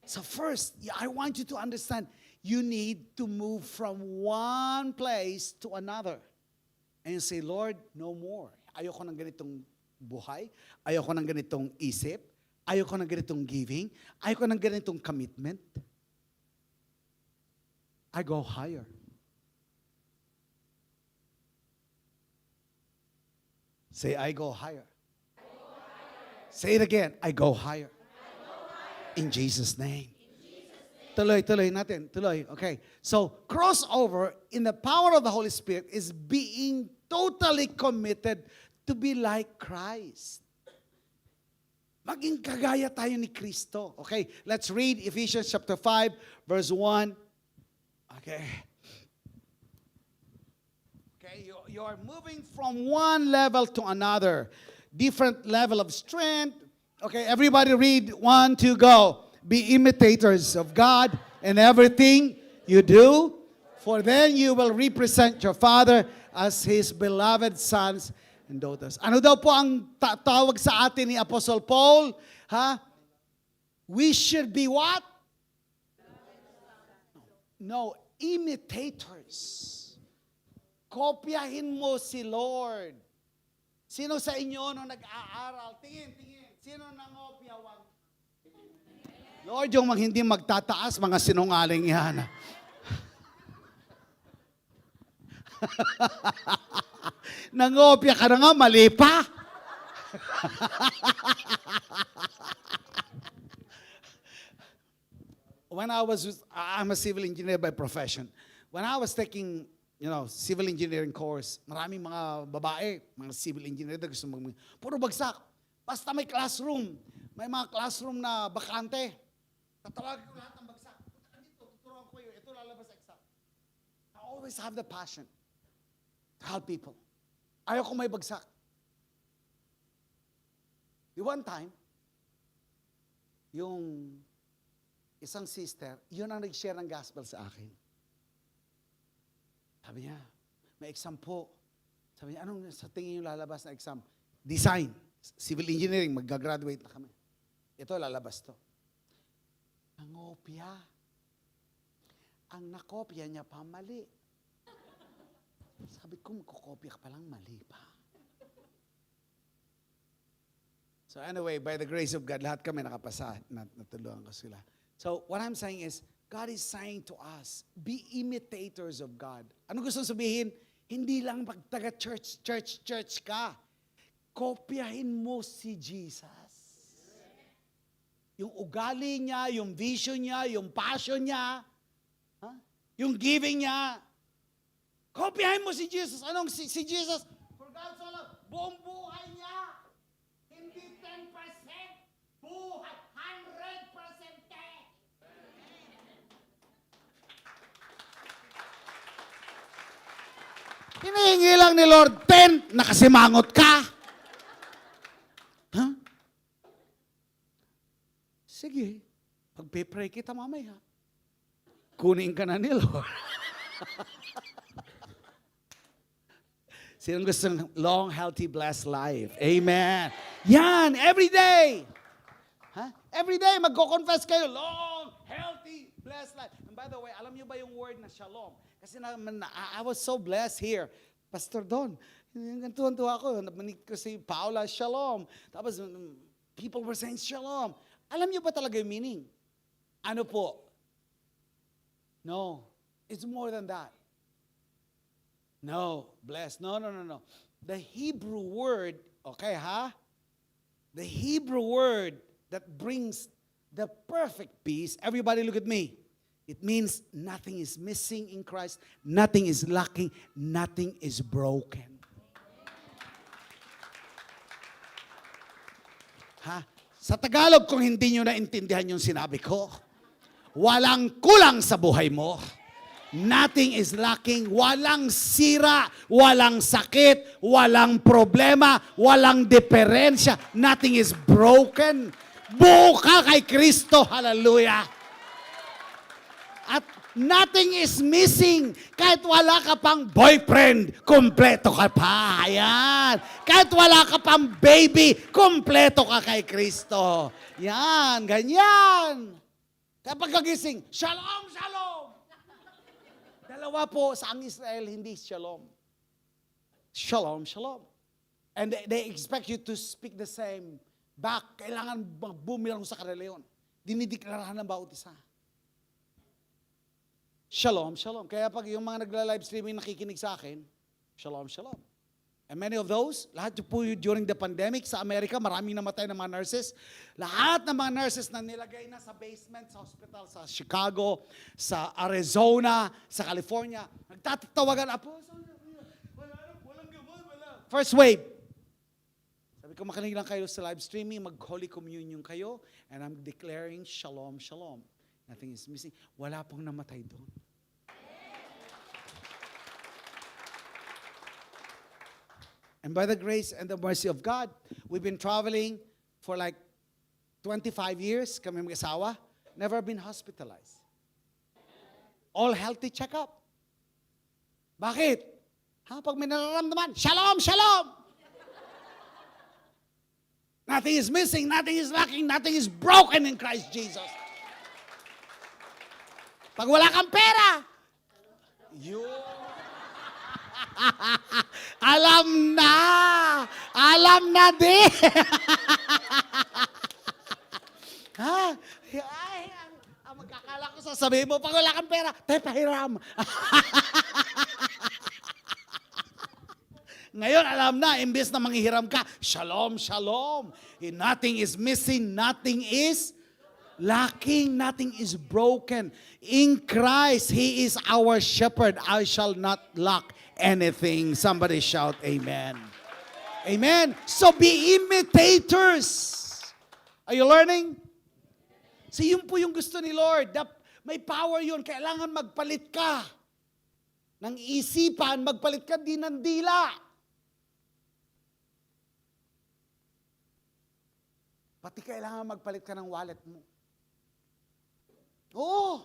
So first, I want you to understand, you need to move from one place to another. And you say, Lord, no more. Ayoko ng ganitong buhay. Ayoko ng ganitong isip. Ayoko ng ganitong giving. Ayoko ng ganitong commitment. I go higher. Say, I go higher. Say it again, I go higher. In Jesus' name. Tuloy natin. Tuloy. Okay. So, crossover in the power of the Holy Spirit is being totally committed to be like Christ. Maging kagaya tayo ni Kristo. Okay, let's read Ephesians chapter 5, verse 1. Okay. Okay, you're moving from one level to another. Different level of strength. Okay, everybody read 1, 2, go. Be imitators of God in everything you do, for then you will represent your Father as His beloved sons and daughters. Ano daw po ang tawag sa atin ni Apostle Paul? Ha? We should be what? No, imitators. Kopyahin mo si Lord. Sino sa inyo nung nag-aaral? Tingin. Sino nangopyawan? Lord, yung hindi magtataas, mga sinungaling yan. Nangopya ka na nga, mali pa. I'm a civil engineer by profession. When I was taking, civil engineering course, maraming mga babae, mga civil engineer na gusto puro bagsak. Basta may classroom, may mga classroom na bakante. Tatawagin ko lahat ng bagsak. Punta ka dito, tuturuan ko kayo. Ito lalabas sa exam. I always have the passion to help people. Ayaw ko may bagsak. The one time, yung isang sister, yun ang nag-share ng gospel sa akin. Sabi niya, may exam po. Sabi niya, anong sa tingin yung lalabas na exam? Design. Civil engineering, mag-graduate na kami. Ito, lalabas to. Nangopya. Ang nakopya niya pa mali. Sabi ko, magkokopya ka palang mali pa. So anyway, by the grace of God, lahat kami nakapasa. Natulungan ko sila. So what I'm saying is, God is saying to us, be imitators of God. Ano gusto sabihin? Hindi lang magtaga-church ka. Kopyahin mo si Jesus. Yung ugali niya, yung vision niya, yung passion niya, yung giving niya. Kopyahin mo si Jesus. Anong si Jesus? For God so loved, buong buhay niya. Hindi 10%, buhay, 100%. Hinihingi lang ni Lord 10, nakasimangot ka. Huh? Sige, pag-pray kita mamaya. Kunin ka na ni Lord. Sinong gusto ng long, healthy, blessed life? Amen. Yan, every day. Huh? Every day, magko-confess kayo, long, healthy, blessed life. And by the way, alam niyo ba yung word na shalom? Kasi I was so blessed here. Pastor Don, gantuan-tuwa ako. Nabalik ko si Paula, shalom. Tapos, people were saying shalom. Alam niyo ba talaga yung meaning? Ano po? No. It's more than that. No. Blessed. No. The Hebrew word, okay, The Hebrew word that brings the perfect peace. Everybody look at me. It means nothing is missing in Christ. Nothing is lacking. Nothing is broken. Sa Tagalog, kung hindi nyo naintindihan yung sinabi ko, walang kulang sa buhay mo. Nothing is lacking. Walang sira, walang sakit, walang problema, walang diferensya. Nothing is broken. Buo ka kay Kristo. Hallelujah. At nothing is missing. Kahit wala ka pang boyfriend, kompleto ka pa. Ayan. Kahit wala ka pang baby, kompleto ka kay Kristo. Yan, ganyan. Kapag kagising, shalom, shalom. Dalawa po sa ang Israel, hindi shalom. Shalom, shalom. And they expect you to speak the same back. Kailangan bumilang sa kanila yun. Dinideklaraan ng bawat isa. Shalom, shalom. Kaya pag yung mga nagla-live streaming nakikinig sa akin, shalom, shalom. And many of those, lahat po during the pandemic sa Amerika, maraming namatay ng mga nurses. Lahat ng mga nurses na nilagay na sa basement, sa hospital, sa Chicago, sa Arizona, sa California, nagtatawagan, Apostle, walang gamot, wala. First wave. Sabi ko, makinig lang kayo sa live streaming, mag-Holy Communion kayo, and I'm declaring shalom, shalom. Nothing is missing. Wala pong namatay doon. And by the grace and the mercy of God, we've been traveling for like 25 years, kami mag-asawa, never been hospitalized. All healthy checkup. Bakit? Pag may nararamdaman, shalom, shalom! Nothing is missing, nothing is lacking, nothing is broken in Christ Jesus. Pag wala kang pera, alam na din. Ang magkakala ko sasabihin mo, pag wala kang pera, tayo pahiram. Ngayon, alam na, imbes na manghihiram ka, shalom, shalom. Nothing is missing, nothing is lacking, nothing is broken. In Christ, He is our shepherd. I shall not lack anything. Somebody shout amen. Amen. So be imitators. Are you learning? So yun po yung gusto ni Lord. May power yun. Kailangan magpalit ka ng isipan, magpalit ka din ng dila. Pati kailangan magpalit ka ng wallet mo. Oo,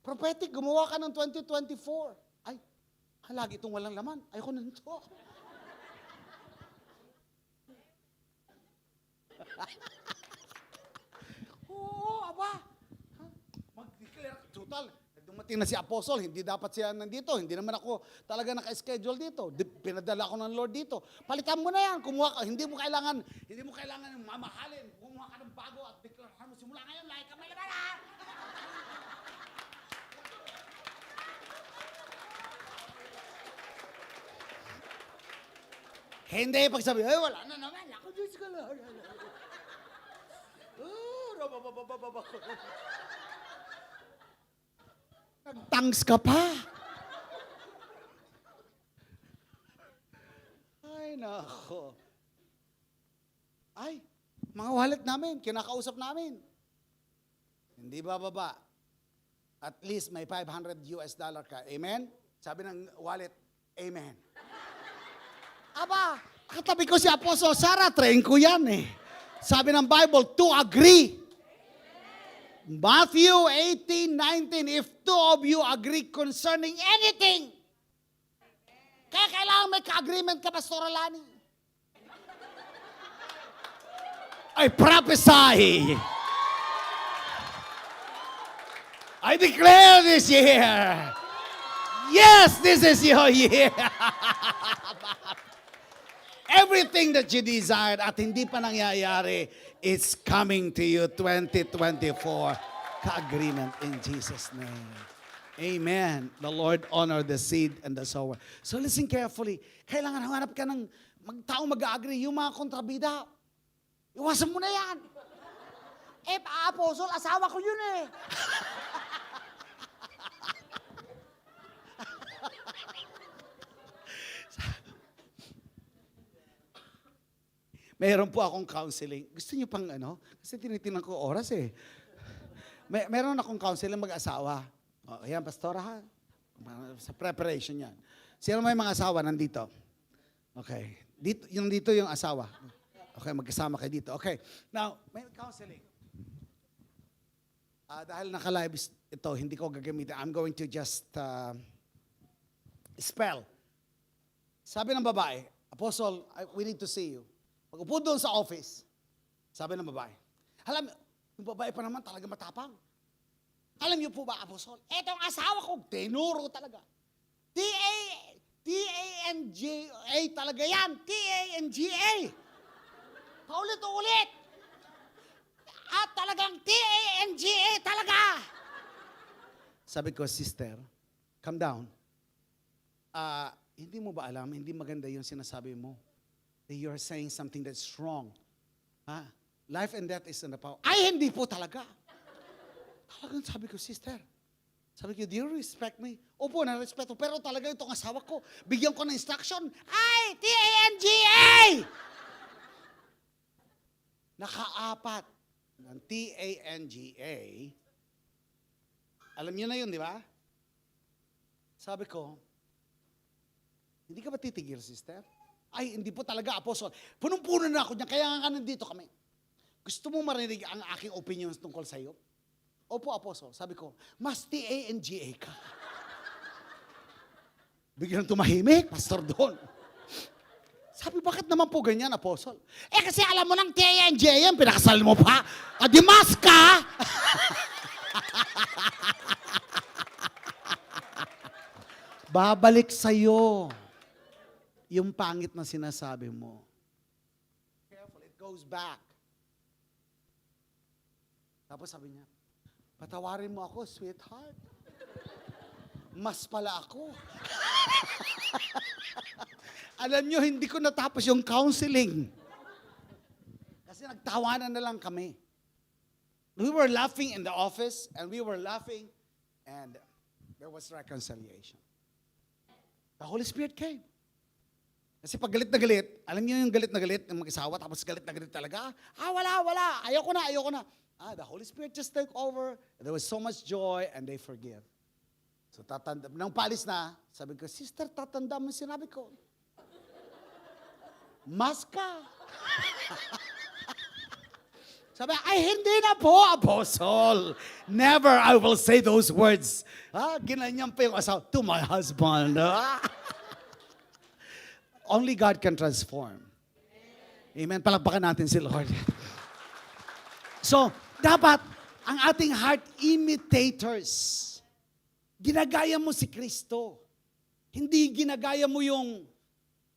prophetic, gumawa ka ng 2024. Ay, lagi itong walang laman. Ayoko na nito. Oo, aba. Mag-declare. Total, dumating na si Apostle, hindi dapat siya nandito. Hindi naman ako talaga naka-schedule dito. Pinadala ko ng Lord dito. Palitan mo na yan. Kumuha ka. Hindi mo kailangan mamahalin. Kumuha ka ng bago at declare mo. Simula ngayon, lahat ka malaman. Hindi, pag sabi, ay, wala na naman. Ako, Diyos ko lang. Nagtangs ka pa. Ay, nako. Ay, mga wallet namin, kinakausap namin. Hindi bababa. At least may $500 ka. Amen? Sabi ng wallet, amen. Aba, katabi ko si Apostle Sarah, train ko yan eh. Sabi ng Bible, to agree. Matthew 18:19, if two of you agree concerning anything, kaya kailangan may ka-agreement ka, Pastor Alani. I prophesy. I declare this year. Yes, this is your year. Everything that you desired at hindi pa nangyayari, it's coming to you 2024. Ka-agreement in Jesus' name. Amen. The Lord honor the seed and the sower. So listen carefully. Kailangan hanap ka ng taong mag-agree. Yung mga kontrabida, iwasan mo na yan. Apostle, asawa ko yun eh. Meron po akong counseling. Gusto niyo pang ano? Kasi tinitingnan ko oras eh. Meron akong counseling mag-asawa. O, ayan, pastora ha. Sa preparation yan. Sino may mga asawa nandito? Okay. Dito yung asawa. Okay, magkasama kayo dito. Okay. Now, may counseling. Dahil naka-live ito, hindi ko gagamitin. I'm going to just spell. Sabi ng babae, Apostle, we need to see you. Pag-upo doon sa office, sabi ng babae, alam, yung babae pa naman talaga matapang. Alam niyo po ba, Apostle, etong asawa ko, tenuro talaga. T-A-N-G-A talaga yan. T-A-N-G-A. Paulit-ulit. At talagang T-A-N-G-A talaga. Sabi ko, sister, calm down. Hindi mo ba alam, hindi maganda yung sinasabi mo? That you're saying something that's wrong. Ha? Life and death is in the power. Ay, hindi po talaga. Talagang sabi ko, sister, sabi ko, do you respect me? Opo, na-respeto. Pero talaga itong asawa ko, bigyan ko ng instruction. Ay, TANGA! Nakaapat ng TANGA. Alam niyo na yun, di ba? Sabi ko, hindi ka ba titigil, sister? Ay, hindi po talaga, Apostle. Punong-puno na ako niyan, kaya nga nandito kami. Gusto mo marinig ang aking opinions tungkol sa iyo? Opo, Apostle. Sabi ko, mas TANGA ka. Biglang tumahimik, Pastor Don. Sabi, bakit naman po ganyan, Apostle? Kasi alam mo ng TANGA yan, pinakasal mo pa. Adimas ka! Babalik sa'yo yung pangit na sinasabi mo. Careful, it goes back. Tapos sabi niya, patawarin mo ako, sweetheart. Mas pala ako. Alam niyo, hindi ko natapos yung counseling. Kasi nagtawanan na lang kami. We were laughing in the office, and we were laughing, and there was reconciliation. The Holy Spirit came. Kasi pag galit na galit, alam niyo yung galit na galit ng mag-isawa, tapos galit na galit talaga, wala, ayoko na. The Holy Spirit just took over. There was so much joy, and they forgive. So nang paalis na, sabi ko, sister, tatanda mo sinabi ko. Mas ka. Sabi, ay hindi na po, Apostle. Never I will say those words. Ginanyan pa yung asawa, to my husband. Only God can transform. Amen. Palakpakan natin si Lord. So, dapat ang ating heart imitators. Ginagaya mo si Kristo. Hindi ginagaya mo yung,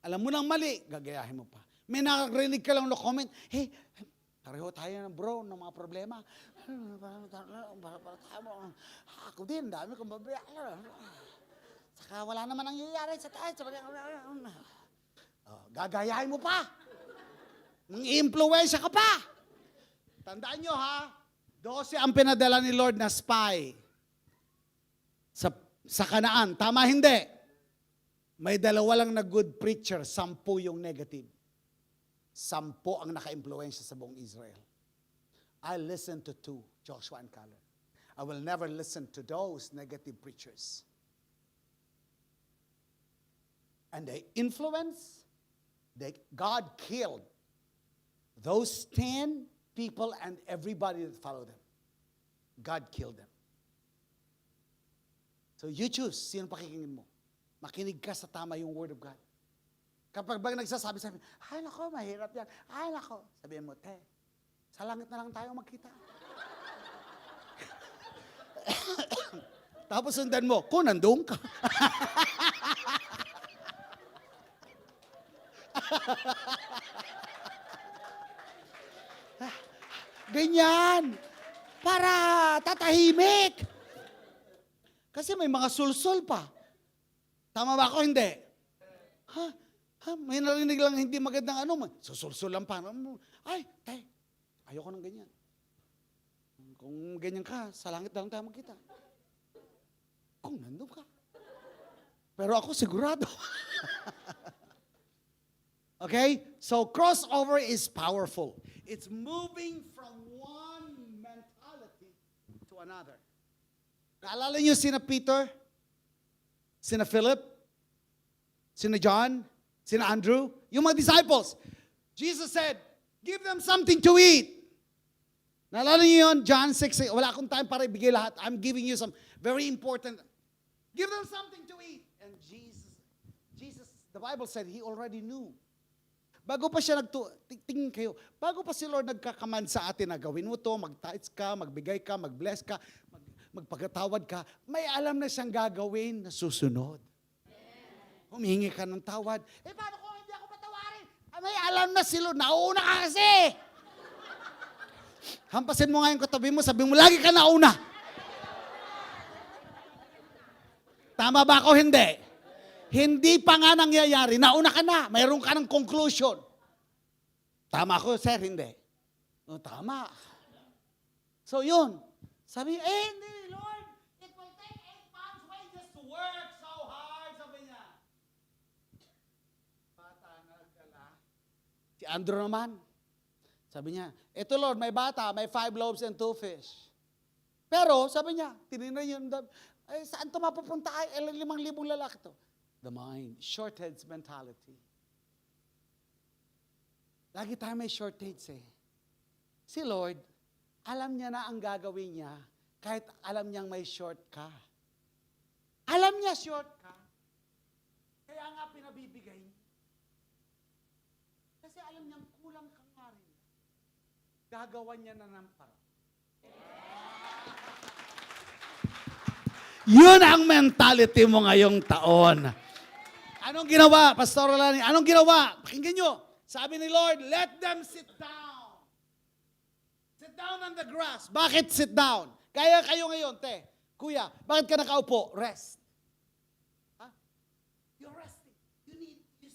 alam mo nang mali, gagayahin mo pa. May nakarinig ka lang na comment, hey, pareho tayo ng bro ng mga problema. Ako din, dami kong babaya. Saka wala naman nangyayari sa tayo. Gagayahin mo pa. Nang-i-impluensya ka pa. Tandaan nyo ha, 12 ang pinadala ni Lord na spy sa Kanaan. Tama hindi? May dalawa lang na good preacher, 10 yung negative. 10 ang naka-impluensya sa buong Israel. I listened to 2, Joshua and Caleb. I will never listen to those negative preachers. And they influence, God killed those 10 people and everybody that followed them. God killed them. So you choose, sino pakikingin mo? Makinig ka sa tama yung Word of God. Kapag nagsasabi, ay nako, mahirap yan. Ay nako, sabihin mo, sa langit na lang tayo magkita. Tapos sundan mo, kung nandun ka. Ganyan. Para tatahimik. Kasi may mga sulsul pa. Tama ba ako? Hindi. May narinig lang hindi magandang susulsul lang pa. Ay, ayoko ng ganyan. Kung ganyan ka, sa langit lang tayo magkita. Kung nandun ka. Pero ako sigurado. Okay? So crossover is powerful. It's moving from one mentality to another. Naalala niyo sina Peter? Sina Philip? Sina John? Sina Andrew? Yung mga disciples. Jesus said, give them something to eat. Naalala niyo yun? John 6, wala akong time para ibigay lahat. I'm giving you some very important. Give them something to eat. And Jesus, the Bible said, He already knew. Bago pa siya tingin kayo, bago pa si Lord nagkakaman sa atin na gawin mo to, mag-tithes ka, magbigay ka, mag-bless ka, magpagkatawad ka, may alam na siyang gagawin na susunod. Humihingi ka ng tawad. Paano kung hindi ako patawarin? May alam na si Lord, nauna ka kasi. Hampasin mo ngayon katabi mo, sabi mo, lagi ka nauna. Tama ba ako? Hindi. Hindi pa nga nangyayari. Nauna ka na. Mayroon ka ng conclusion. Tama ko, sir? Hindi. No, tama. So yun. Sabi, hindi, Lord. It will take 8 months wages to work so hard. Sabi niya. Bata na nagdala. Si Andrew naman. Sabi niya, ito Lord, may bata, may 5 loaves and 2 fish. Pero, sabi niya, tinignan yun, saan ito mapupunta? 5,000 lalaki to. The mind, shortage mentality. Lagi tayo may shortage eh. Si Lord, alam niya na ang gagawin niya kahit alam niyang may short ka. Alam niya short ka. Kaya nga pinabibigay niya. Kasi alam niyang kulang ka nga rin. Gagawan niya na ng parang. Yun ang mentality mo ngayong taon. Anong ginawa, Pastor Rolani? Anong ginawa? Pakinggan nyo. Sabi ni Lord, let them sit down. Sit down on the grass. Bakit sit down? Kaya kayo ngayon, te. Kuya, bakit ka nakaupo? Rest. Huh? You're resting. You need this.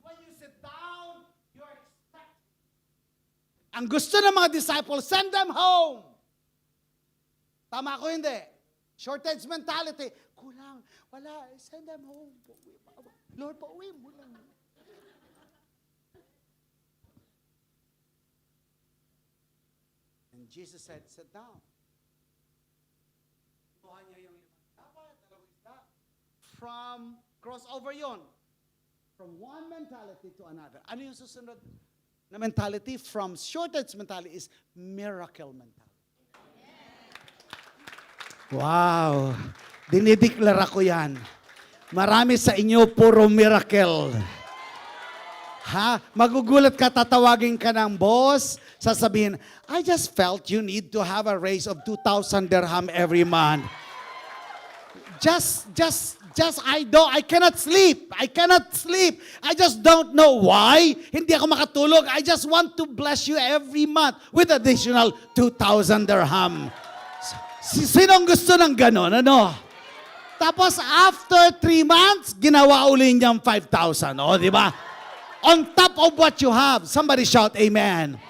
When you sit down, you're expecting. Ang gusto ng mga disciples, send them home. Tama ko hindi. Shortage mentality. Kulang. Wala. Send them home. Lord, pauwi mo lang. And Jesus said, sit down. Kuha niya yung from crossover yon. From one mentality to another. Ano yung susunod na mentality? From shortage mentality is miracle mentality. Wow. Dinideklara ko yan. Marami sa inyo puro miracle. Ha? Magugulat ka, tatawagin ka ng boss, sasabihin, I just felt you need to have a raise of 2,000 dirham every month. I cannot sleep. I cannot sleep. I just don't know why. Hindi ako makatulog. I just want to bless you every month with additional 2,000 dirham. Sinong gusto ng ganon? Ano? Tapos after 3 months, ginawa uli niyang 5,000. O, di ba? On top of what you have. Somebody shout, Amen.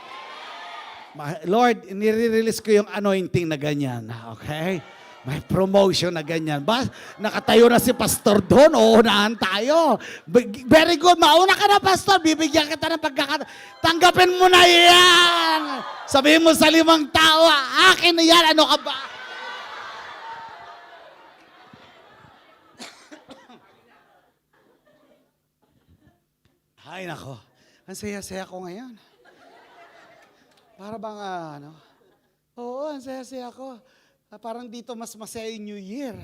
Lord, nire-release ko yung anointing na ganyan. Okay? May promotion na ganyan. Ba, nakatayo na si pastor doon. Uunahan tayo. Very good. Mauna ka na, pastor. Bibigyan kita ng pagkakataon. Tanggapin mo na yan. Sabihin mo sa 5 tao, akin na yan. Ano ka ba? Ay, nako. Ang saya-saya ko ngayon. Para bang, Oo, ang saya-saya ko. Parang dito mas masaya yung New Year.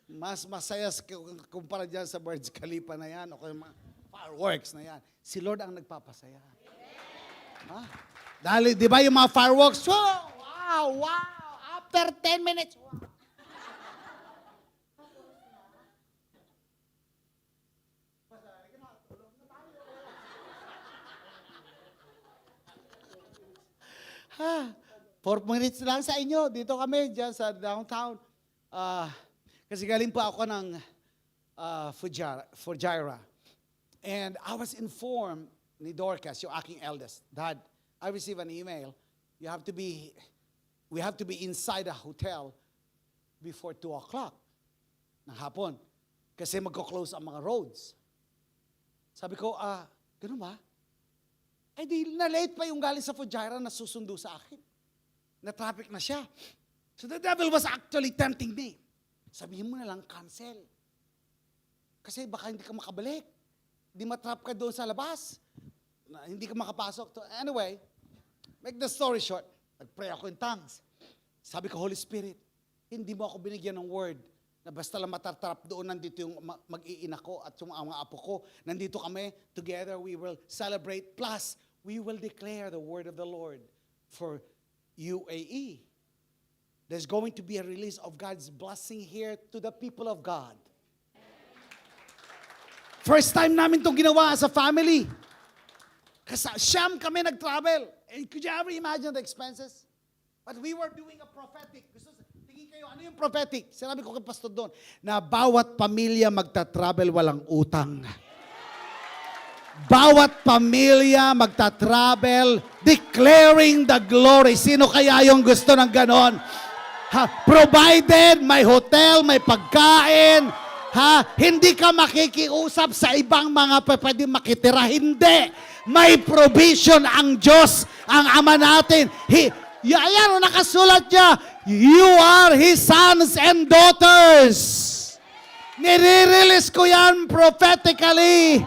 Mas masaya kumpara dyan sa Burj Khalifa na yan o kaya mga fireworks na yan. Si Lord ang nagpapasaya. Dahil, di ba yung mga fireworks, wow. After 10 minutes, wow. Ha, 4 minutes lang sa inyo. Dito kami, dyan sa downtown. Kasi galing po ako ng Fujairah. And I was informed ni Dorcas, yung aking eldest, Dad, I received an email. We have to be inside a hotel before 2 o'clock ng hapon. Kasi magko-close ang mga roads. Sabi ko, ganun ba? Eh di na-late pa yung galing sa Fujairah na susundo sa akin. Na-traffic na siya. So the devil was actually tempting me. Sabihin mo na lang, cancel. Kasi baka hindi ka makabalik. Di matrap ka doon sa labas. Hindi ka makapasok. Anyway, make the story short. Nag-pray ako in tongues. Sabi ko, Holy Spirit, hindi mo ako binigyan ng word na basta lang matatrap doon, nandito yung mag-iina ko at yung mga apo ko. Nandito kami, together we will celebrate. Plus, we will declare the word of the Lord for UAE. There's going to be a release of God's blessing here to the people of God. First time namin itong ginawa as a family. Kasi Siyam kami nag-travel. And could you ever imagine the expenses? But we were doing a prophetic. Tingin kayo ngayon, ano yung prophetic? Sinabi ko kay Pastor Don, na bawat pamilya magta-travel walang utang. Bawat pamilya magta-travel declaring the glory. Sino kaya yung gusto ng ganon? Provided, may hotel, may pagkain. Hindi ka makikiusap sa ibang mga pwede makitira. Hindi. May provision ang Diyos, ang Ama natin. Ayan, nakasulat niya, you are His sons and daughters. Nire-release ko yan prophetically.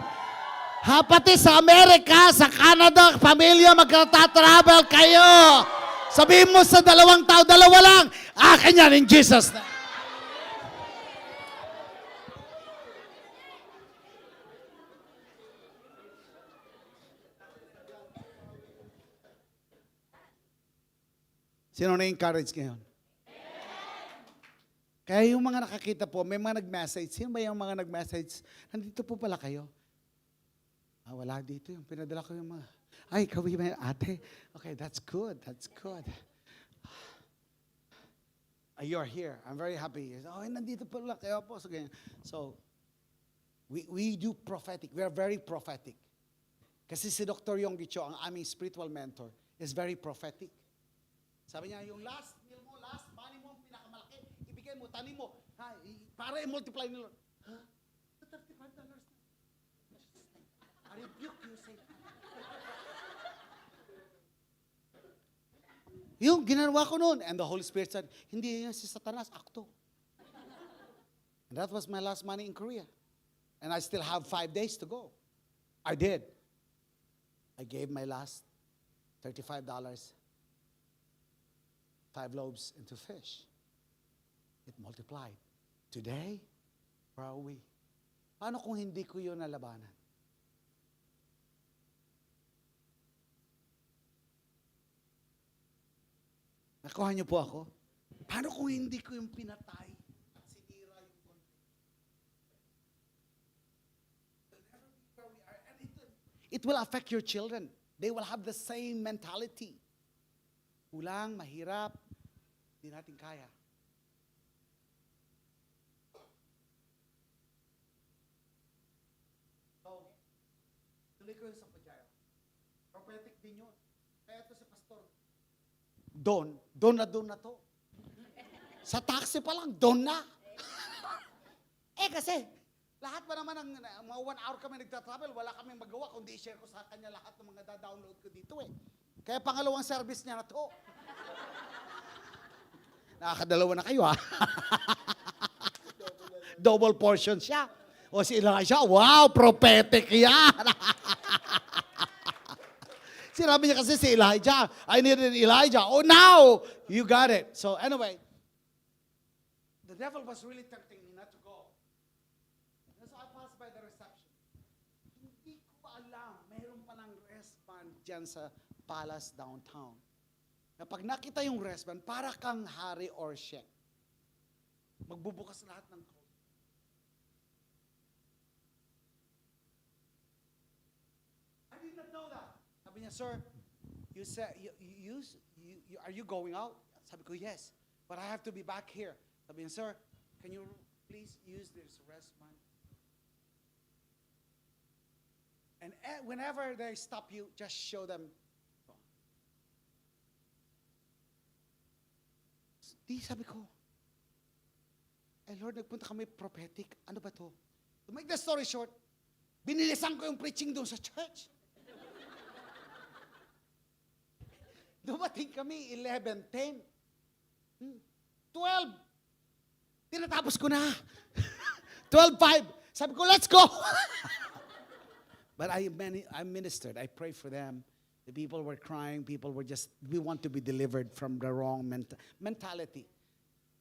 Pati sa Amerika, sa Canada, pamilya, magta-travel kayo. Sabihin mo sa 2 tao, 2 lang, akin yan in Jesus' name. Sino na-encourage ngayon? Kaya yung mga nakakita po, may mga nag-message. Sino ba yung mga nag-message? Nandito po pala kayo. Wala dito yung pinadala ko yung mga, ay, kawin mo ate. Okay, that's good, that's good. You're here. I'm very happy. Nandito pala kayo po. So, we do prophetic. We are very prophetic. Kasi si Dr. Yonggi Cho, ang aming spiritual mentor, is very prophetic. Sabi niya, yung last meal mo, last money mo, pinakamalaki, ibigay mo, tanim mo, para i-multiply nila. $35 na. I rebuke you, Satan. Yung ginawa ko noon, and the Holy Spirit said, hindi yan si Satanas, akto. And that was my last money in Korea. And I still have 5 days to go. I did. I gave my last $35, 5 loaves into fish. It multiplied. Today, where are we? Paano kung hindi ko yun nalabanan? Nakuha niyo po ako? Paano kung hindi ko yung pinatay? Sinira yung it will affect your children. They will have the same mentality. Kulang, mahirap, hindi natin kaya. So, tuloy ko yung sa Pajaya. Prophetic din yun. Kaya ito si Pastor. Doon na to. Sa taxi pa lang, doon na. Kasi, lahat ba naman mga 1 hour kami nagtatravel, wala kaming magawa, kundi i-share ko sa kanya lahat ng mga da-download ko dito Kaya pangalawang service niya na to. Nakakadalawa na kayo Double portion siya. O si Elijah, wow, prophetic yan. Sinabi niya kasi si Elijah, I needed Elijah. Oh, now, you got it. So anyway, the devil was really tempting me not to go. And so I passed by the reception. Hindi ko alam, mayroon palang restaurant dyan sa Palace downtown. Kapag nakita yung restaurant, para kang hari or chef. Magbubukas lahat ng clothes. I did not know that. Sabi niya, sir, you said, are you going out? Sabi ko, yes. But I have to be back here. Sabi niya, sir, can you please use this restaurant? And whenever they stop you, just show them. Di, sabi ko, Lord, nagpunta kami prophetic. Ano ba to? To make the story short, binilisan ko yung preaching doon sa church. Dumating kami, 11, 10, 12. Tinatapos ko na. 12:05. Sabi ko, let's go. But I ministered. I prayed for them. The people were crying. People were we want to be delivered from the wrong mentality.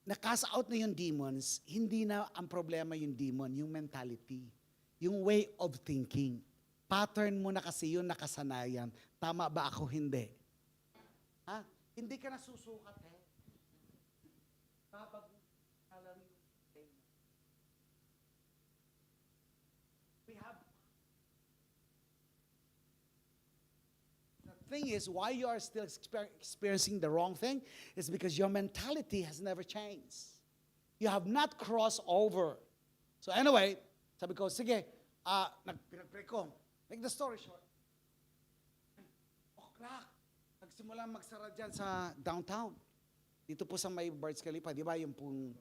Nakasa out na yung demons, hindi na ang problema yung demon, yung mentality. Yung way of thinking. Pattern mo na kasi yun nakasanayan. Tama ba ako? Hindi. Hindi ka nasusukat We have thing is, why you are still experiencing the wrong thing is because your mentality has never changed. You have not crossed over. So anyway, sabi ko, sige, pinag-pray ko. Make the story short. O'clock. Nagsimula magsara dyan sa downtown. Dito po sa may Burj Khalifa, di ba? Yung pong...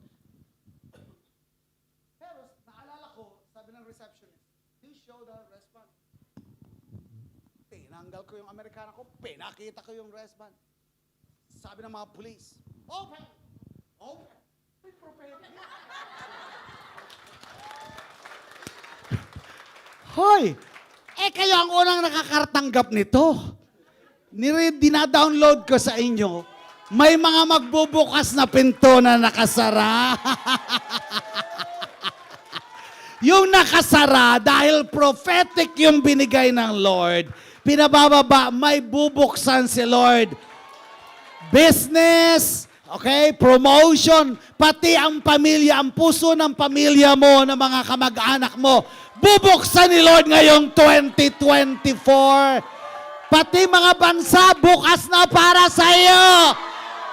Pero naalala ko, sabi ng receptionist, please show the wristband. Tinanggal ko yung Amerikana ko, pinakita ko yung wristband. Sabi ng mga police, open! Open! May prophetic. Hoy! Kayo ang unang nakakatanggap nito. Dina-download ko sa inyo, may mga magbubukas na pinto na nakasara. Yung nakasara, dahil prophetic yung binigay ng Lord, pinabababa, may bubuksan si Lord. Business, okay, promotion, pati ang pamilya, ang puso ng pamilya mo, ng mga kamag-anak mo, bubuksan ni Lord ngayong 2024. Pati mga bansa, bukas na para sa iyo.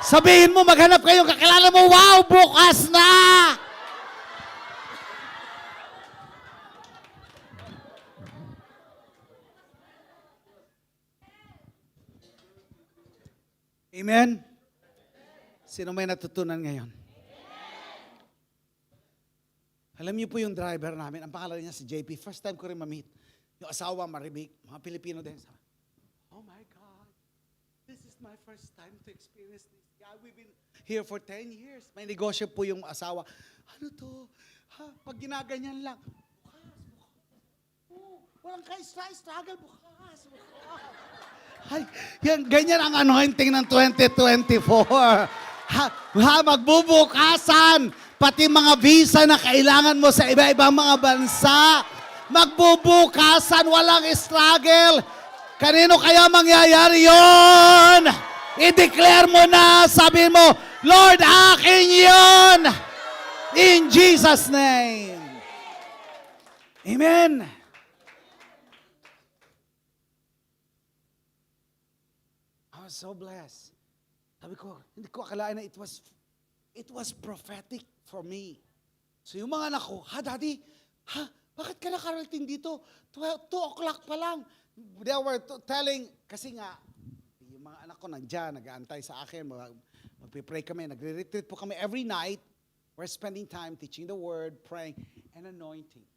Sabihin mo, maghanap kayong kakilala mo, wow, bukas na! Amen? Sino may natutunan ngayon? Alam niyo po yung driver namin, ang pangalan niya si JP. First time ko rin ma-meet. Yung asawa, Maribik, mga Pilipino din. Oh my God, this is my first time to experience this. Yeah, we've been here for 10 years. May negosyo po yung asawa. Ano to? Pag ginaganyan lang, bukas. Walang struggle, bukas. Ay, yan, ganyan ang anointing ng 2024. Magbubukasan. Pati mga visa na kailangan mo sa iba-ibang mga bansa. Magbubukasan, walang struggle. Kanino kaya mangyayari yon? I-declare mo na, sabi mo, Lord, akin yon. In Jesus' name. Amen. I was so blessed. Sabi ko, hindi ko akalain na it was prophetic for me. So yung mga anak ko, Daddy, bakit ka nakarating dito? 2 o'clock pa lang. They were telling, kasi nga, yung mga anak ko nandiyan, nag-aantay sa akin, magpipray kami, nagre-retreat po kami every night. We're spending time teaching the word, praying, and anointing.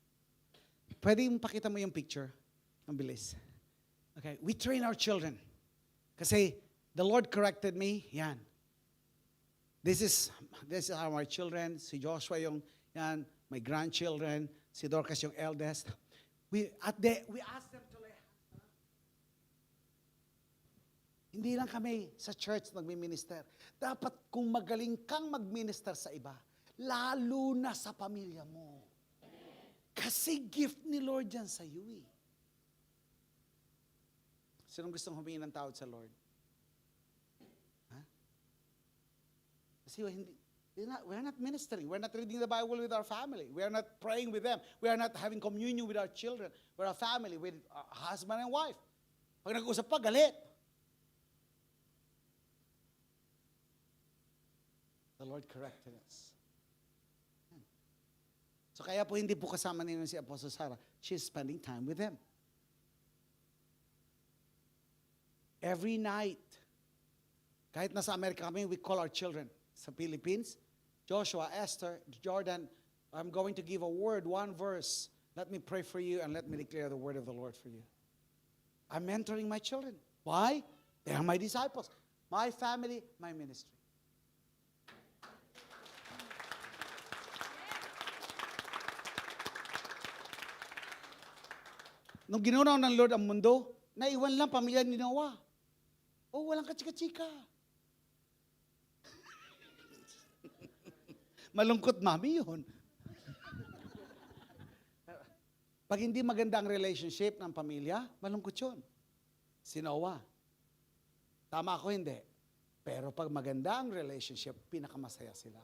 Pwede yung pakita mo yung picture? Ang bilis. Okay, we train our children. Kasi the Lord corrected me, yan. This is our children, si Joshua yung, yan, my grandchildren, si Dorcas yung eldest. We asked them to lay hands. Hindi lang kami sa church nagmi-minister. Dapat kung magaling kang mag-minister sa iba, lalo na sa pamilya mo. Kasi gift ni Lord yan sa iyo eh. Sinong gustong humingi ng tawad sa Lord? Kasi we're not ministering. We're not reading the Bible with our family. We are not praying with them. We are not having communion with our children. We're a family with a husband and wife. Pag nag-usap pa, galit. The Lord corrected us. So kaya po hindi po kasama ninyo si Apostle Sarah. She's spending time with them. Every night. Kahit nasa Amerika kami, we call our children. Sa Philippines, Joshua, Esther, Jordan, I'm going to give a word, one verse. Let me pray for you and let me declare the word of the Lord for you. I'm mentoring my children. Why? They are my disciples. My family, my ministry. Nung ginunaw ng Lord ang mundo, naiwan lang pamilya ni Noah. Oh, walang kachika-chika. Malungkot, mami, yun. Pag hindi maganda ang relationship ng pamilya, malungkot yun. Si Noah. Tama ako, hindi. Pero pag maganda ang relationship, pinakamasaya sila.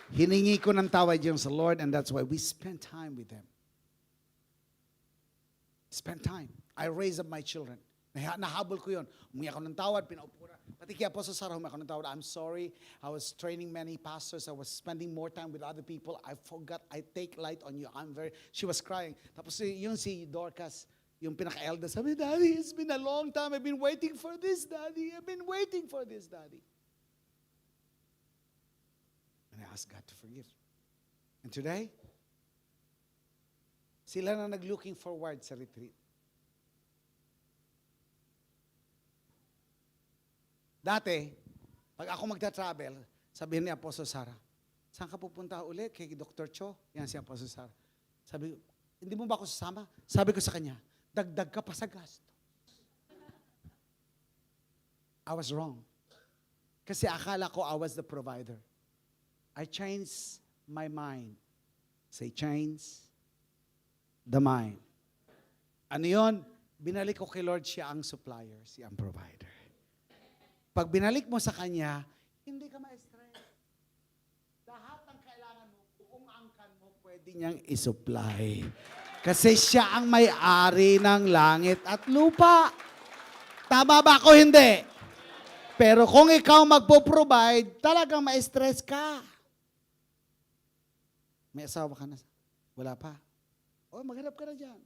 Hiningi ko ng tawad yung sa Lord and that's why we spend time with them. Spend time. I raise up my children. Nahabol ko yun. Umiyak ako ng tawad, pinaupo na. Pati kaya po sa Sarah, umiyak ako ng tawad. I'm sorry. I was training many pastors. I was spending more time with other people. I forgot. I take light on you. She was crying. Tapos yun si Dorcas, yung pinaka-elder, sabi, Daddy, it's been a long time. I've been waiting for this, Daddy. I've been waiting for this, Daddy. And I asked God to forgive. And today, sila na nag-looking forward sa retreat. Dati, pag ako magta-travel, sabihin ni Apostle Sarah, saan ka pupunta ulit? Kay Dr. Cho? Yan si Apostle Sarah. Sabi, hindi mo ba ako sasama? Sabi ko sa kanya, dagdag ka pa sa gasto. I was wrong. Kasi akala ko I was the provider. I changed my mind. Say, change the mind. Ano yun? Binalik ko kay Lord, siya ang supplier, siya ang provider. Pag binalik mo sa Kanya, hindi ka ma-stress. Lahat ng kailangan mo, kung angkan mo, pwede niyang isupply. Kasi siya ang may-ari ng langit at lupa. Tama ba ako? Hindi. Pero kung ikaw magpo-provide, talagang ma-stress ka. May asawa ka na? Wala pa. O, maghanap ka na dyan.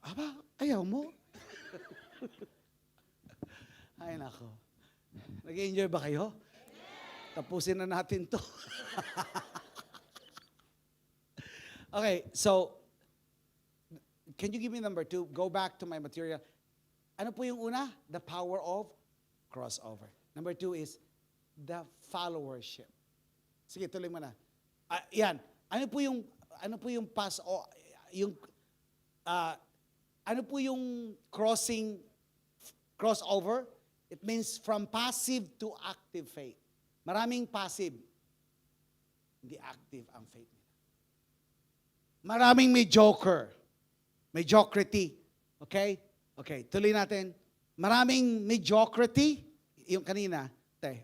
Aba, ayaw mo? Ay, nako. Nag-enjoy ba kayo? Tapusin na natin to. Okay, so, can you give me number 2? Go back to my material. Ano po yung una? The power of crossover. Number 2 is the followership. Sige, tuloy mo na. Yan. Ano po yung pass o yung ano po yung crossover? It means from passive to active faith. Maraming passive. Hindi active ang faith nila. Maraming mediocre. Mediocrity. Okay? Okay, tuloy natin. Maraming mediocrity. Yung kanina,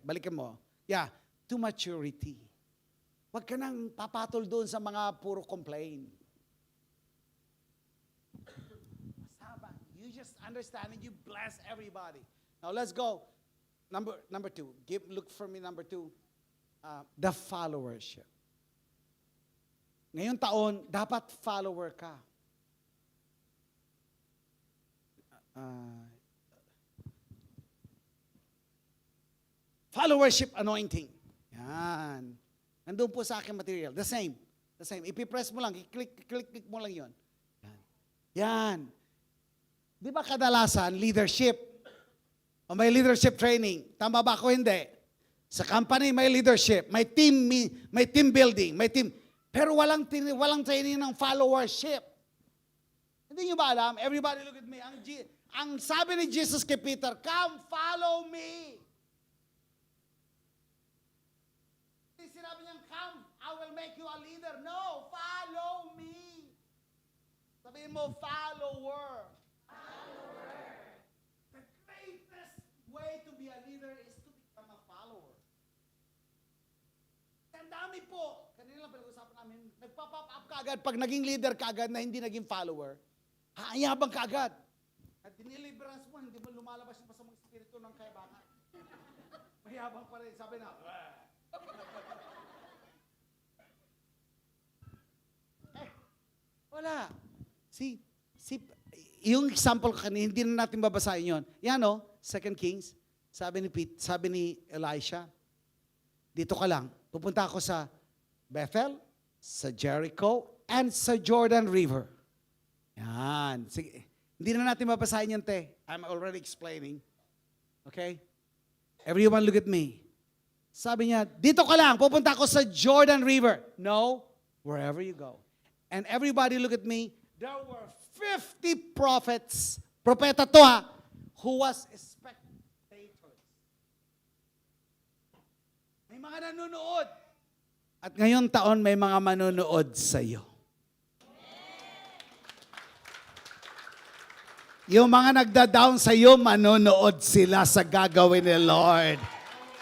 balikan mo. Yeah, to maturity. Huwag ka nang papatol doon sa mga puro complain. Masama. You just understand and you bless everybody. Now let's go. Number 2. Look for me number 2. The followership. Ngayong taon, dapat follower ka. Followership anointing. Yan. Nandun po sa aking material. The same. Ipipress mo lang. Click mo lang yon. Yan. Di ba kadalasan, leadership? O may leadership training. Tama ba ako? Hindi. Sa company, may leadership. May team building. May team. Pero walang training ng followership. Hindi nyo ba alam? Everybody look at me. Ang sabi ni Jesus kay Peter, come follow me. Hindi sinabi niyang, come, I will make you a leader. No, follow me. Sabihin mo, follower. The greatest way to be a leader is to become a follower. Ang dami po. Kanina lang pinag-usapan namin, nagpa-pop up ka agad pag naging leader ka agad na hindi naging follower. Haayabang ka agad. At diniliberance mo, hindi mo lumalabas yung masamang espiritu ng kayabangan. Mayabang pa rin. Sabi na, wala. Yung example kanina, hindi na natin babasahin yun. Yan o, 2 Kings, sabi ni Elisha, dito ka lang. Pupunta ako sa Bethel, sa Jericho, and sa Jordan River. Yan. Sige. Hindi na natin mabasahin yan, te. I'm already explaining. Okay? Everyone look at me. Sabi niya, dito ka lang, pupunta ako sa Jordan River. No, wherever you go. And everybody look at me. There were 50 prophets, propeta to who was spectators. May mga nanonood. At ngayon taon, may mga manonood sa iyo. Yung mga nagda-down sa iyo, manonood sila sa gagawin ni Lord.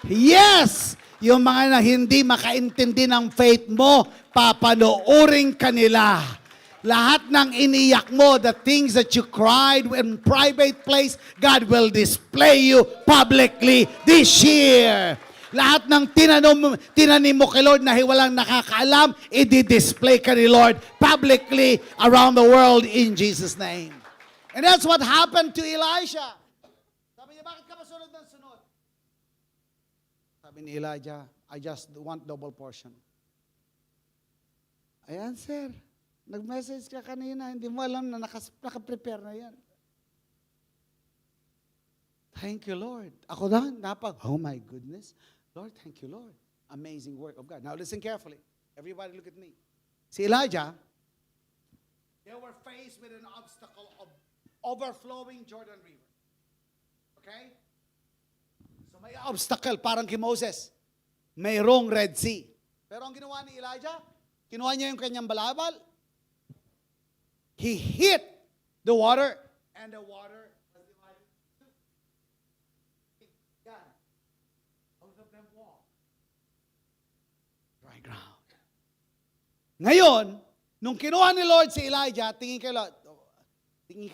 Yes! Yung mga na hindi makaintindi ng faith mo, papanoorin kanila. Lahat ng iniyak mo, the things that you cried in private place, God will display you publicly this year. Lahat ng tinanim mo kay Lord na walang nakakaalam, i-display ka ni Lord publicly around the world in Jesus' name. And that's what happened to Elisha. Sabi niya, bakit ka masunod ng sunod? Sabi ni Elijah, I just want double portion. Ayan, sir. Nag-message ka kanina, hindi mo alam na nakaprepare na yan. Thank you, Lord. Ako lang, oh my goodness. Lord, thank you, Lord. Amazing work of God. Now listen carefully. Everybody look at me. Si Elijah, they were faced with an obstacle of overflowing Jordan River. Okay? So may obstacle, parang kay Moses. Mayroong Red Sea. Pero ang ginawa ni Elijah, kinuha niya yung kanyang balabal. He hit the water, and the water was divided. God, both of them walked dry ground. Ngayon, nung kinuha ni Lord si Elijah, tingin kayo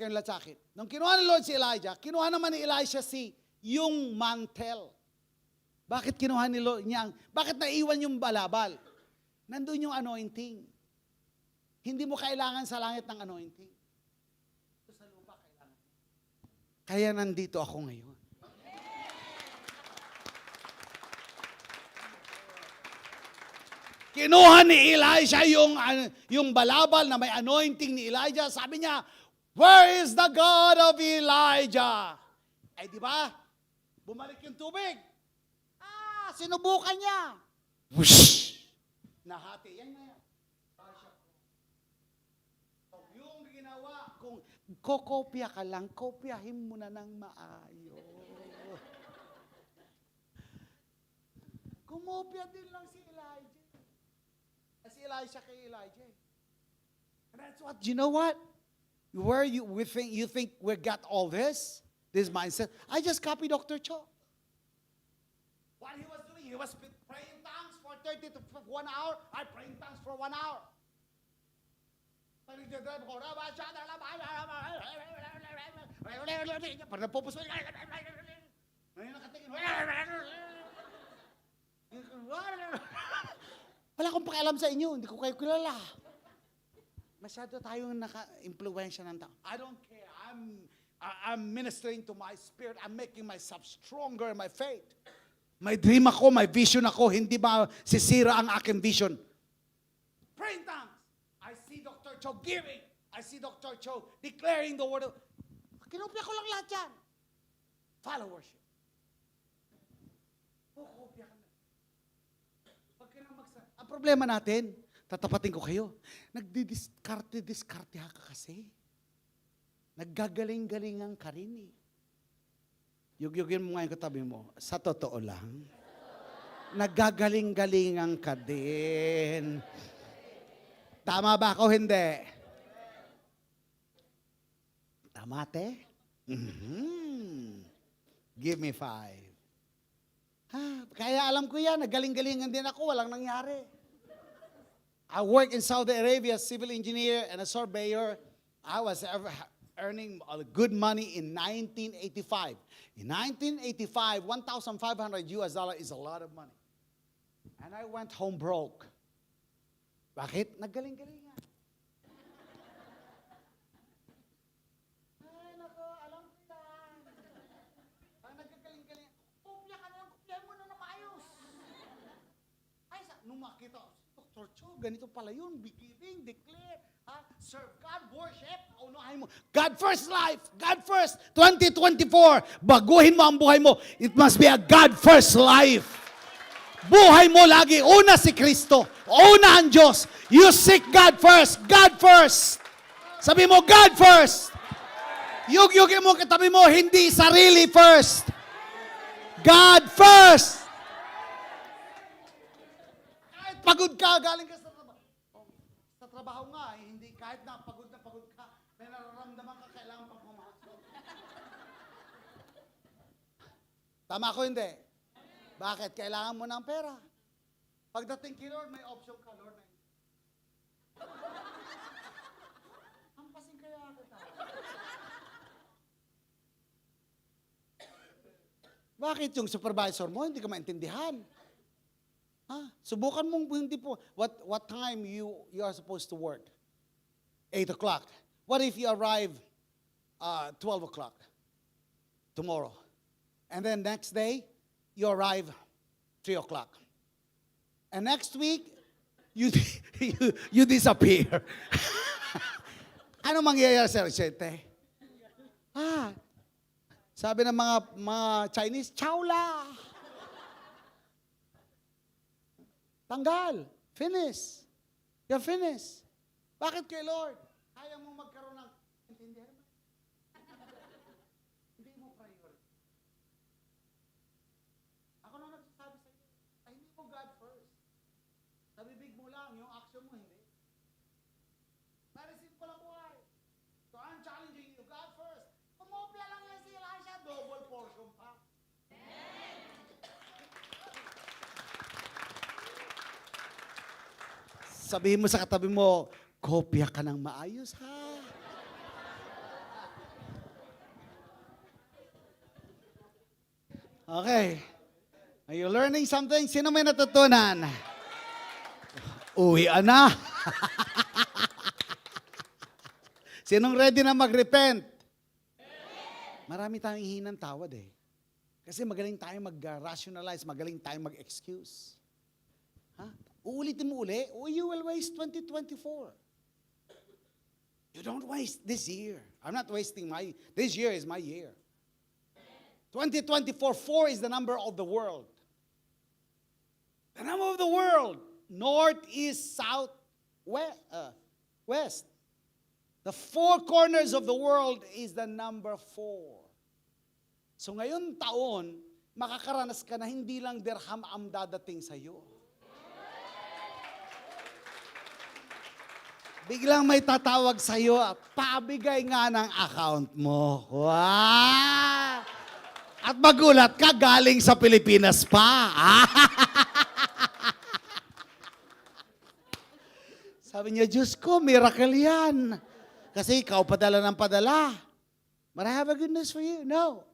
lahat sa akin. Nung kinuha ni Lord si Elijah, kinuha naman ni Elisha yung mantle. Bakit kinuha ni Lord niya? Bakit naiwan yung balabal? Nandun yung anointing. Hindi mo kailangan sa langit ng anointing. Ito sa lupa kailangan. Kaya nandito ako ngayon. Kinuha ni Elisha yung balabal na may anointing ni Elijah. Sabi niya, where is the God of Elijah? Eh di ba? Bumalik yung tubig. Sinubukan niya. Whoosh! Nahati. Yan na yan. Yung ginawa, kung kokopya ka lang, kopyahin mo na ng maayos. Kumopya din lang si Elijah. Si Elisha kay Elijah. And that's what, you know what? Where you think we got all this mindset. I just copied Dr. Cho. What he was doing, he was praying tongues for 30 to 1 hour. I praying tongues for 1 hour. Nagdadrive ko, parang napupus mo. Ngayon nakatingin. Wala akong pakialam sa inyo, hindi ko kayo kilala. Masyado tayong naka-impluensya ng tao. I don't care. I'm ministering to my spirit. I'm making myself stronger in my faith. May dream ako, may vision ako, hindi ba sisira ang aking vision? Praying tongues. I see Dr. Cho giving. I see Dr. Cho declaring the word of... Kinopya ko lang lahat yan. Follow worship. Kukopya ka na. Pag ang problema natin, tatapatin ko kayo, nagdidiskarte ka kasi. Naggagaling-galingan ka rin eh. Yugyugin mo ngayon katabi mo, sa totoo lang, naggagaling-galingan ka din. Tama ba ako? Hindi. Tama, te? Mm-hmm. Give me 5. Kaya alam ko yan, nagaling-galingan din ako, walang nangyari. I worked in Saudi Arabia as civil engineer and a surveyor. I was earning good money in 1985. In 1985, $1,500 is a lot of money. And I went home broke. Bakit? Naggaling-galingan. Ay, nako, alam ko yan. Ang nagagaling-galingan, kopya ka na lang, kopya mo na maayos. Ay, nung makita, Dr. Cho, ganito pala yun, beginning, declare, serve God, worship, unahin mo. God first life, God first, 2024, baguhin mo ang buhay mo. It must be a God first life. Buhay mo lagi, una si Kristo, una ang Diyos. You seek God first, God first. Sabi mo, God first. Yugyugin mo katabi mo, hindi sarili first. God first. Kahit pagod ka, galing ka sa trabaho. Sa trabaho nga, hindi kahit na pagod ka, may nararamdaman ka, kailangan pang pumasok. Tama ko hindi? Bakit? Kailangan mo ng pera. Pagdating kay Lord, may option ka, Lord.
Bakit yung supervisor mo hindi ka maintindihan? Subukan mong hindi po. What time you are supposed to work? 8 o'clock. What if you arrive 12 o'clock tomorrow? And then next day, you arrive 3 o'clock. And next week, you disappear. Ano mangyayari sa resyente? Sabi ng mga Chinese, chow la. Tanggal. Finish. You're finished. Bakit kay Lord? Kaya mo magkaroon ng intindihan mo? Hindi mo priority. Ako na nagsasabi sa iyo, hindi mo God first. Sa bibig mo lang, yung action mo hindi. Narisin ko lang buhay. So I'm challenging you, God first. Kumopla lang yan si Elisha, double portion pa. Sabihin mo sa katabi mo, kopya ka ng maayos, ha? Okay. Are you learning something? Sino may natutunan? Uwi na. Sinong ready na mag-repent? Marami tayong hinang tawad eh. Kasi magaling tayo mag-rationalize, magaling tayo mag-excuse. Uulitin mo uli, or you will waste 2024. You don't waste this year. I'm not wasting this year is my year. 2024, 4 is the number of the world. The number of the world. North, east, south, west. The 4 corners of the world is the number 4. So ngayon taon, makakaranas ka na hindi lang dirham ang dadating sa iyo. Biglang may tatawag sa iyo, pabigay nga ng account mo. Wow! At magulat ka, galing sa Pilipinas pa. Sabi niya, Diyos ko, miracle yan. Kasi ikaw padala ng padala. But I have a good news for you. No.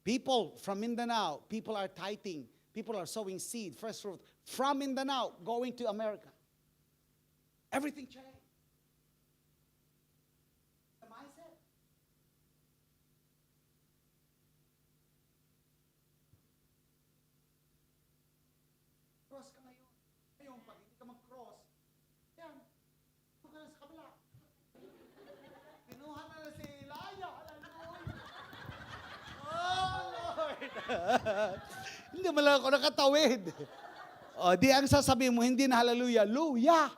People from Mindanao, people are tithing. People are sowing seed, first fruit. From Mindanao, going to America. Everything changed. The mindset. Cross ka ngayon. Ngayon, pag hindi ka mag-cross, yan, ito ka na sa kabila. Kinuha na si Laya. Oh, Lord! Hindi mo lang ako nakatawid. O, di ang sasabihin mo, hindi na hallelujah, luya.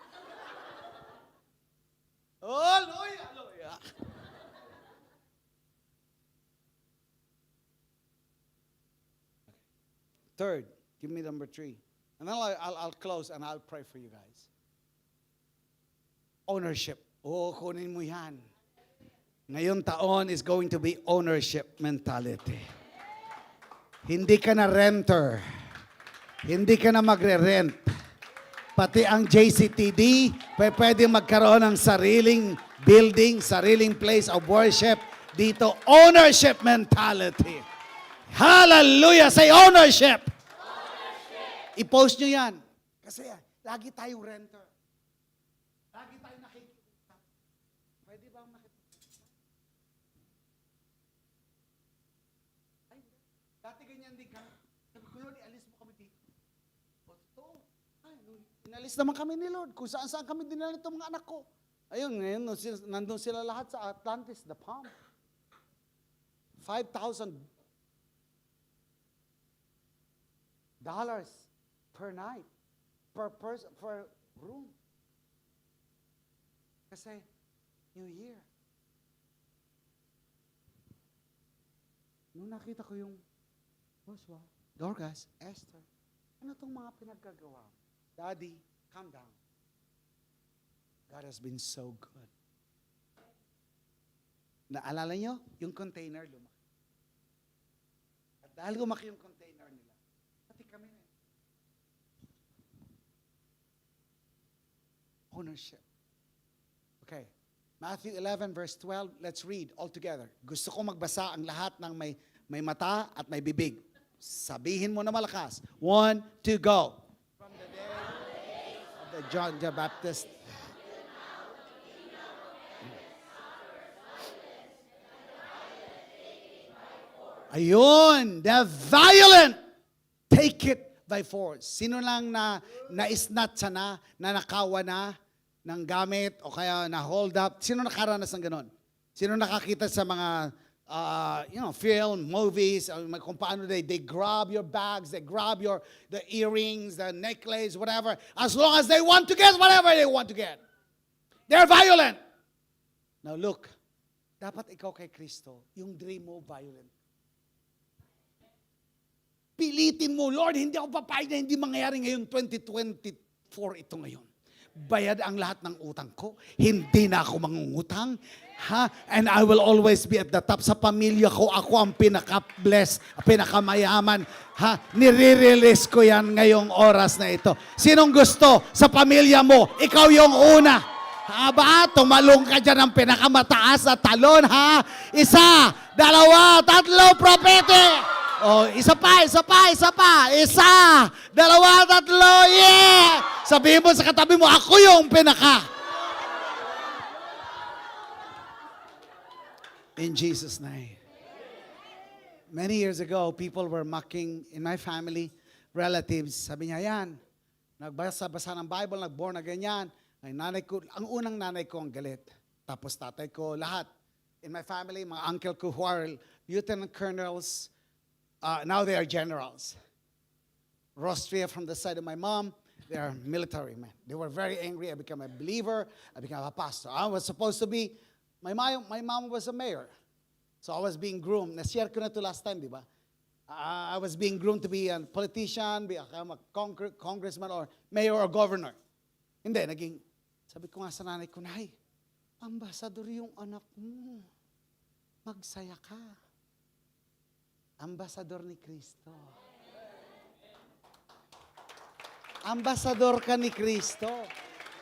Oh, luya, luya. Third, give me number 3. And then I'll close and I'll pray for you guys. Ownership. Oh, kunin mo yan. Ngayong taon is going to be ownership mentality. Hindi ka na renter. Hindi ka na magre-rent. Pati ang JCTD, pwede magkaroon ng sariling building, sariling place of worship. Dito, ownership mentality. Hallelujah! Say ownership! I-post nyo yan. Kasi lagi tayong renter. Lagi tayong nakikita. Pwede ba makikita? Ay, dati ganyan din kami. Sabi ko, Lord, alis mo kami dito. O, totoo. Ay, inalis naman kami ni Lord. Kung saan-saan kami dinala itong mga anak ko. Ayun, ngayon, nandun sila lahat sa Atlantis, the Palm. 5,000 dollars per night, per person, per room. Kasi, New Year. Nung nakita ko yung, Joshua, Dorcas, Esther, ano tong mga pinaggagawa? Daddy, calm down. God has been so good. Naalala nyo? Yung container lumaki. At dahil lumaki yung container nila, pati kami na. Ownership. Okay. Matthew 11 verse 12, let's read all together. Gusto ko magbasa ang lahat ng may mata at may bibig. Sabihin mo na malakas. 1, 2, go. From the day of the John the Baptist. Ayun, the violent take it by force. Sino lang na na-snatch na, nakawa na ng gamit o kaya na hold up? Sino nakaranas ng ganon? Sino nakakita sa mga film, movies, kung paano they grab your bags, they grab the earrings, the necklace, whatever, as long as they want to get whatever they want to get. They're violent. Now look, dapat ikaw kay Kristo, yung dream mo violent. Pilitin mo, Lord, hindi ako papayag na hindi mangyayari ngayon 2024 ito ngayon. Bayad ang lahat ng utang ko. Hindi na ako mangungutang. And I will always be at the top. Sa pamilya ko, ako ang pinaka-blessed, pinakamayaman. Nire-release ko yan ngayong oras na ito. Sinong gusto sa pamilya mo? Ikaw yung una. Tumalong ka dyan ng pinakamataas na talon, ha? 1, 2, 3, propete! Oh, isa pa. 1, 2, 3, yeah! Sabihin mo sa katabi mo, ako yung pinaka. In Jesus' name. Many years ago, people were mocking in my family, relatives. Sabi niya, yan, nagbasa-basa ng Bible, nag-born na ganyan. Ay, nanay ko, ang unang nanay ko ang galit. Tapos tatay ko, lahat. In my family, mga uncle ko who are lieutenant colonels, now they are generals. Rostria from the side of my mom, they are military men. They were very angry. I became a believer. I became a pastor. I was supposed to be, my mom was a mayor. So I was being groomed. Na-share ko na ito last time, di ba? I was being groomed to be a politician, be a congressman or mayor or governor. Hindi, sabi ko nga sa nanay ko, Nay, ambasador yung anak mo. Magsaya ka. Ambasador ni Kristo. Ambasador ka ni Kristo.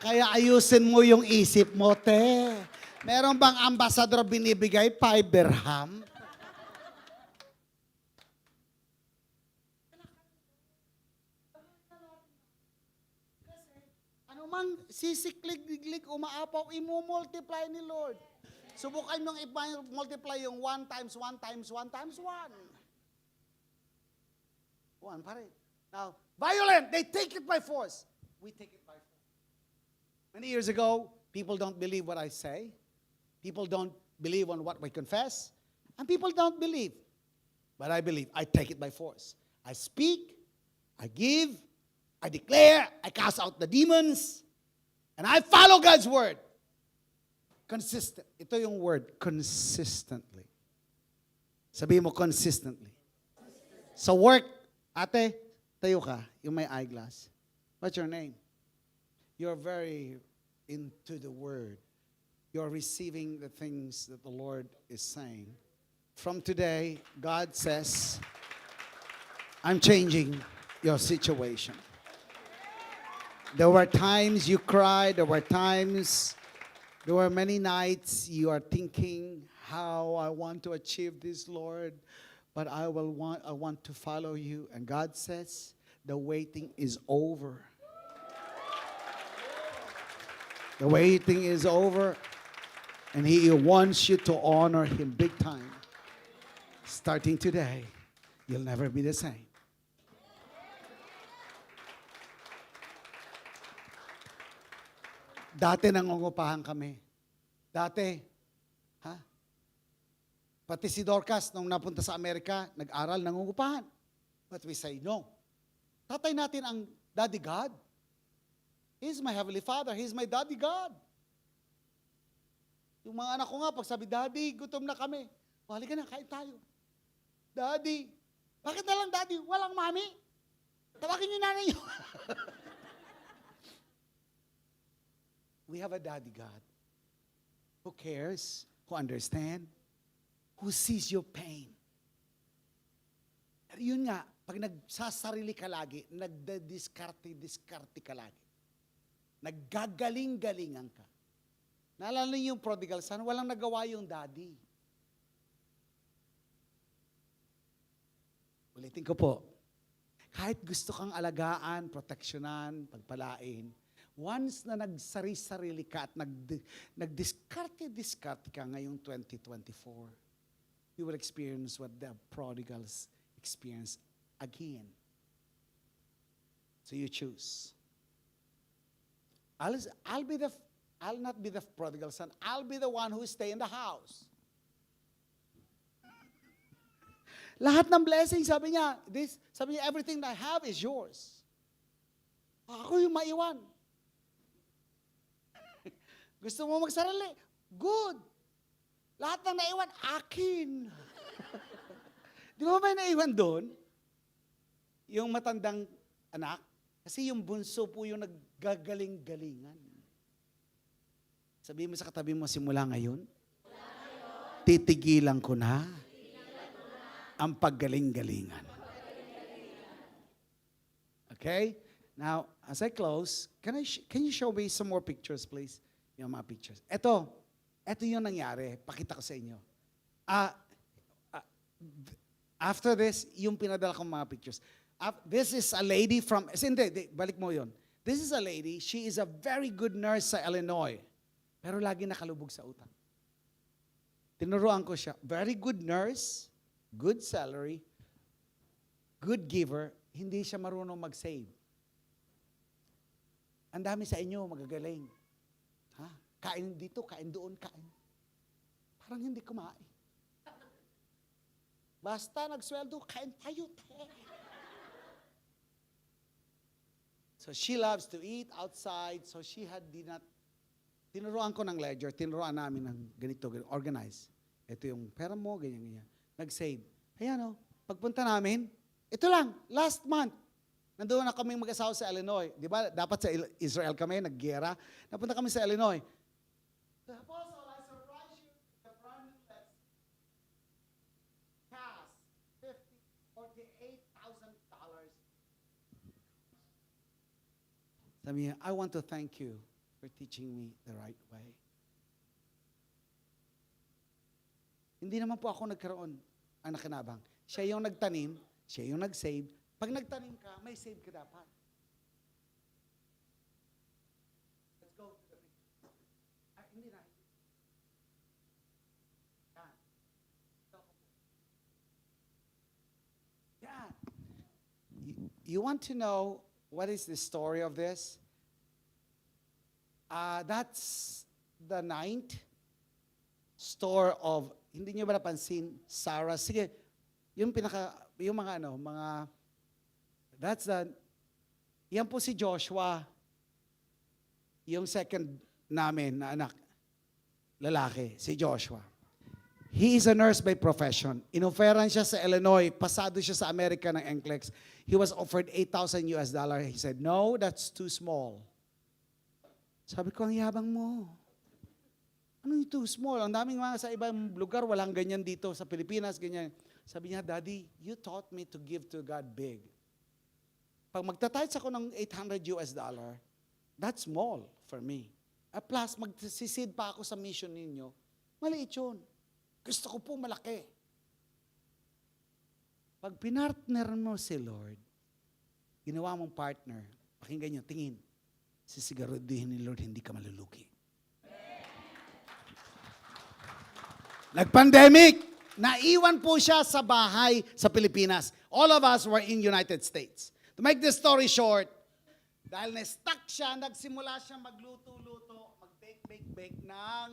Kaya ayusin mo yung isip mo, te. Meron bang ambasador binibigay 5 dirham? Ano mang sisiklig-liglig, umaapaw, imu-multiply ni Lord. Subukan mong i-multiply yung 1 times 1 times 1 times 1. 1 pa rin. Now, violent, they take it by force. We take it by force. Many years ago, people don't believe what I say. People don't believe on what we confess. And people don't believe. But I believe. I take it by force. I speak, I give, I declare, I cast out the demons, and I follow God's word. Consistent. Ito yung word, consistently. Sabihin mo, consistently. Sa work, ate, tayo ka, yung may eyeglass. What's your name? You're very into the word. You're receiving the things that the Lord is saying. From today, God says, I'm changing your situation. There were times you cried, there were many nights you are thinking how I want to achieve this, Lord, but I want to follow you. And God says, the waiting is over. The waiting is over, and He wants you to honor Him big time. Starting today, you'll never be the same. Dati nangungupahan kami. Dati, pati si Dorcas, nung napunta sa Amerika, nag-aral, nangungupahan. But we say, no. Tatay natin ang Daddy God. He's my Heavenly Father. He's my Daddy God. Yung mga anak ko nga, pag sabi, Daddy, gutom na kami. Halika na, kain tayo. Daddy. Bakit na lang, Daddy? Walang mami. Tawagin yung nanay nyo. We have a Daddy God who cares, who understands, who sees your pain. At yun nga, pag nagsasarili ka lagi, nagda-diskarte ka lagi. Naggagaling-galingan ka. Naalala niyo yung prodigal son, walang nagawa yung daddy. Ulitin ko po. Kahit gusto kang alagaan, proteksyonan, pagpalain, once na nagsari-sarili ka at nagdiskarte-diskarte ka ngayong 2024, you will experience what the prodigals experience again. So you choose. I'll not be the prodigal son. I'll be the one who stay in the house. Lahat ng blessing, sabi niya, everything that I have is yours. Ako yung maiwan. Gusto mo magsarili? Good. Lahat ng naiwan, akin. Di ba may naiwan doon? Yung matandang anak, kasi yung bunso po yung naggagaling-galingan. Sabihin mo sa katabi mo, simula ngayon, titigilan ko na ang paggaling-galingan. Okay? Now, as I close, can you show me some more pictures, please? Yung mga pictures. Ito yung nangyari. Pakita ko sa inyo. After this, yung pinadala kong mga pictures. This is a lady from, hindi, balik mo yon. This is a lady, she is a very good nurse sa Illinois. Pero lagi nakalubog sa utang. Tinuruan ko siya. Very good nurse, good salary, good giver, hindi siya marunong mag-save. Ang dami sa inyo, magagaling. Ha? Kain dito, kain doon, kain. Parang hindi kumain. Basta nagsweldo, kain tayo. So she loves to eat outside, so she did not, tinuruan ko ng ledger, tinuruan namin ng ganito, organize. Ito yung pera mo, ganyan-ganyan. Nag-save. Ayan o, pagpunta namin, ito lang, last month, nandoon na kaming mag-asawa sa Illinois. Di ba, dapat sa Israel kami, nag-gera. Napunta kami sa Illinois. The apostle, I surprise you, the brand new cash, $48,000. Sabi niya, I want to thank you for teaching me the right way. Hindi naman po ako nagkaroon ang nakinabang. Siya yung nagtanim, siya yung nag-save. Pag nagtanim ka, may save ka dapat. Let's go to the next. Hindi na. Yan. Yan. You want to know what is the story of this? That's the 9th store of, hindi niyo ba napansin, Sarah? Sige, yung yan po si Joshua, yung second namin na anak, lalaki, si Joshua. He is a nurse by profession. Inoferan siya sa Illinois, pasado siya sa America ng NCLEX. He was offered $8,000. He said, no, that's too small. Sabi ko, ang yabang mo. Ano yung too small? Ang daming mga sa ibang lugar, walang ganyan dito sa Pilipinas, ganyan. Sabi niya, Daddy, you taught me to give to God big. Pag magtatides ako ng $800, that's small for me. Plus, magsisid pa ako sa mission ninyo, maliit yun. Gusto ko po malaki. Pag pinartner mo si Lord, ginawa mong partner, pakinggan nyo, tingin, sisigarudihin ni Lord, hindi ka malulugi. Nag-pandemic, naiwan po siya sa bahay sa Pilipinas. All of us were in United States. To make this story short, dahil na-stuck siya, nagsimula siya magluto-luto, mag-bake-bake-bake ng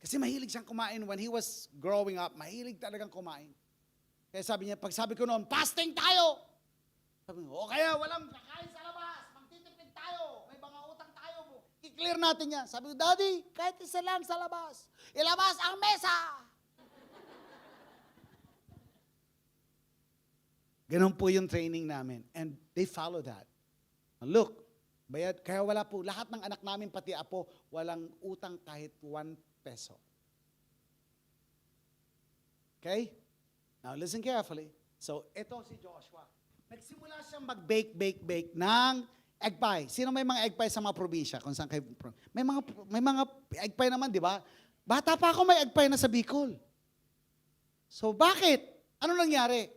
kasi mahilig siyang kumain when he was growing up, mahilig talagang kumain. Kaya sabi niya, pag sabi ko noon, fasting tayo! Sabi niya, o kaya walang kakain sa labas, magtitipid tayo, may mga utang tayo, i-clear natin yan. Sabi ko, Daddy, kahit isa lang sa labas, ilabas ang mesa! Ganun po yung training namin. And they follow that. Look, bayad, kaya wala po, lahat ng anak namin, pati apo, walang utang kahit 1 peso. Okay? Now listen carefully. So, ito si Joshua. Nagsimula siyang mag-bake ng egg pie. Sino may mga egg pie sa mga probinsya? Kung saan kayo, may mga egg pie naman, di ba? Bata pa ako may egg pie na sa Bicol. So, bakit? Ano nangyari?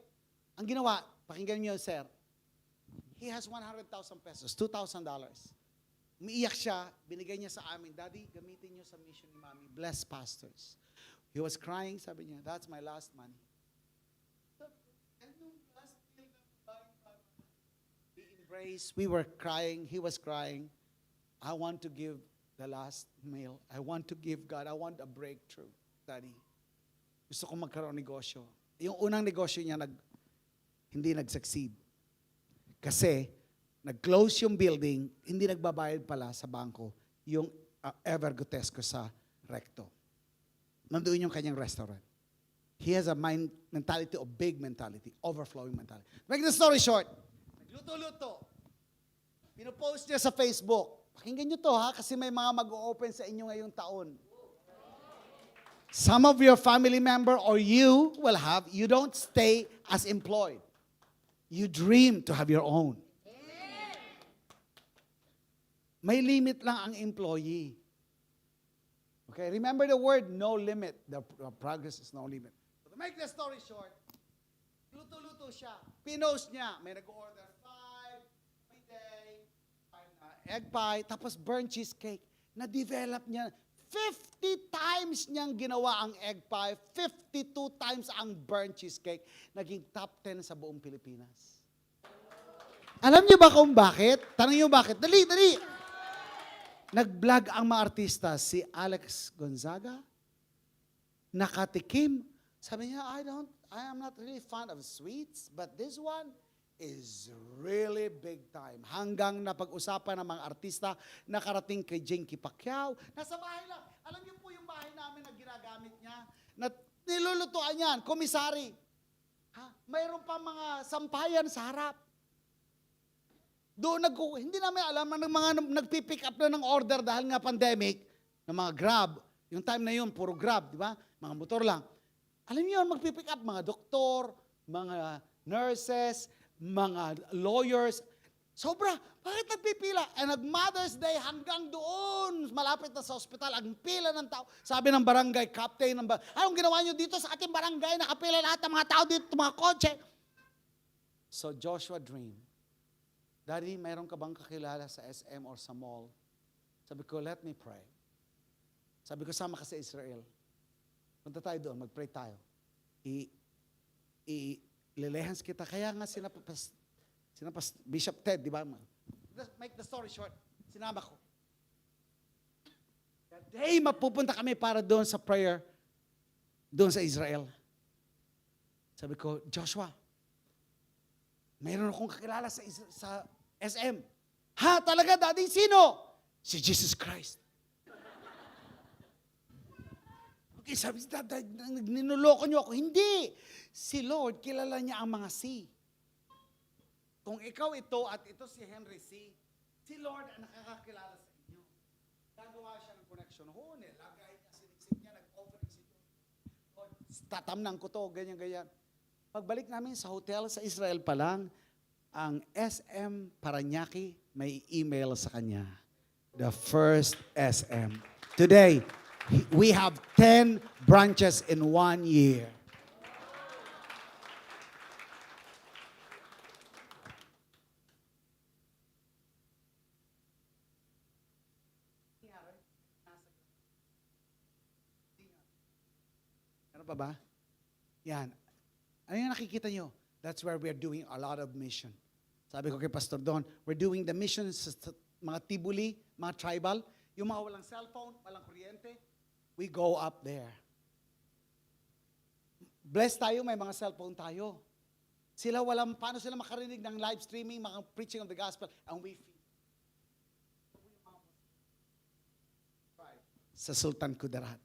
Ang ginawa, pakinggan niyo, sir, he has 100,000 pesos, $2,000. Umiiyak siya, binigay niya sa amin, Daddy, gamitin niyo sa mission ni Mami. Bless pastors. He was crying, sabi niya, that's my last money. We embraced, we were crying, he was crying. I want to give the last meal. I want to give God, I want a breakthrough, Daddy. Gusto ko magkaroon ng negosyo. Yung unang negosyo niya, hindi nag-succeed. Kasi, nag-close yung building, hindi nagbabayad pala sa bangko yung Evergotesco sa Recto. Nandoon yung kanyang restaurant. He has a mentality of big mentality, overflowing mentality. Make the story short, luto-luto. Pinopost niya sa Facebook. Pakinggan niyo to ha, kasi may mga mag-o-open sa inyo ngayong taon. Some of your family member or you will have, you don't stay as employed. You dream to have your own. May limit lang ang employee. Okay, remember the word, no limit. The progress is no limit. So to make the story short, luto-luto siya. Pinost niya, may nag-order 5 every day, 5 na egg pie, tapos burnt cheesecake. Na-develop niya. 50 times niyang ginawa ang egg pie, 52 times ang burnt cheesecake. Naging top 10 sa buong Pilipinas. Alam niyo ba kung bakit? Tanong niyo bakit? Dali, dali! Nag-vlog ang mga artista, si Alex Gonzaga, nakatikim. Sabi niya, I am not really fond of sweets, but this one is really big time. Hanggang napag-usapan ng mga artista, nakarating kay Jinky Pacquiao. Nasa bahay lang. Alam niyo po yung bahay namin na ginagamit niya, na nilulutuan yan, komisari. Mayroon pa mga sampayan sa harap. Doon hindi namin alam na mga nagpipick up na ng order dahil nga pandemic, ng mga Grab. Yung time na yun, puro Grab, di ba? Mga motor lang. Alam niyo yun, magpipick up mga doktor, mga nurses, mga lawyers. Sobra, bakit nagpipila? Nag-Mother's Day hanggang doon, malapit na sa ospital, ang pila ng tao. Sabi ng barangay captain, anong ginawa niyo dito sa ating barangay? Nakapila lahat ng mga tao dito, mga kotse. So Joshua dreamed, Daddy, mayroon ka bang kakilala sa SM or sa mall? Sabi ko, let me pray. Sabi ko, sama ka sa Israel. Punta tayo doon, mag-pray tayo. Lilehans kita. Kaya nga sinapas Bishop Ted, di ba? Make the story short, sinama ko. That day, mapupunta kami para doon sa prayer, doon sa Israel. Sabi ko, Joshua, mayroon akong kakilala sa SM. Ha, talaga, Daddy? Sino? Si Jesus Christ. Okay, sabi si Daddy, ninuloko niyo ako. Hindi. Si Lord, kilala niya ang mga C. Kung ikaw ito at ito si Henry C., si Lord ang nakakakilala sa inyo. Gagawa siya ng connection. Lagay niya, siniksik niya, nag-offering si Lord. Tatamnan ko to, ganyan-ganyan. Pagbalik namin sa hotel sa Israel pa lang, ang SM Paranaque may email sa kanya. The first SM. Today, we have 10 branches in 1 year. Ano pa ba? Yan. Ano yung nakikita nyo? That's where we're doing a lot of mission. Sabi ko kay Pastor Don, we're doing the mission sa mga tibuli, mga tribal, yung mga walang cellphone, walang kuryente, we go up there. Blessed tayo, may mga cellphone tayo. Paano sila makarinig ng live streaming, mga preaching of the gospel, ang wifi. Sa Sultan Kudarat,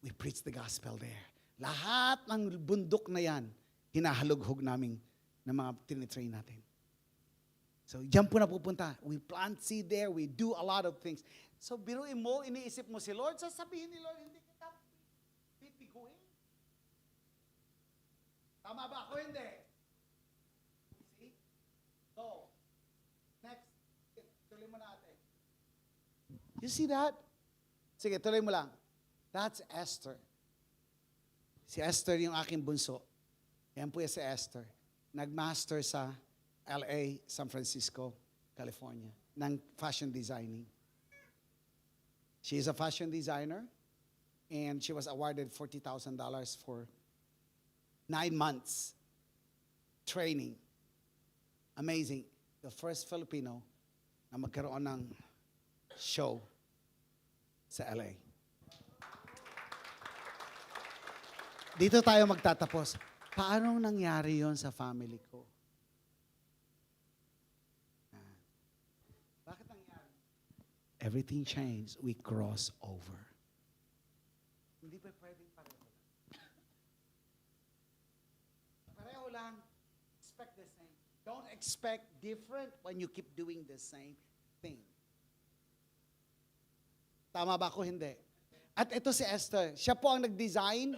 we preach the gospel there. Lahat ng bundok na yan, hinahalughog namin ng mga tinitrain natin. So, diyan po na pupunta. We plant seed there. We do a lot of things. So, biruin mo, iniisip mo si Lord, sasabihin ni Lord, hindi kita pipiguin. Tama ba ako? Hindi. See? So, next. Tuloy mo natin. You see that? Sige, tuloy mo lang. That's Esther. Si Esther yung aking bunso. Yan po yung si Esther. nagmaster sa LA, San Francisco, California, ng fashion designing. She is a fashion designer, and she was awarded $40,000 for 9 months training. Amazing. The first Filipino na magkaroon ng show sa LA. Dito tayo magtatapos. Paano nangyari yon sa family ko? Bakit nangyari? Everything changed. We cross over. Hindi pa pwedeng pareho lang. Pareho lang. Expect the same. Don't expect different when you keep doing the same thing. Tama ba ako? Hindi. At ito si Esther. Siya po ang nag-design.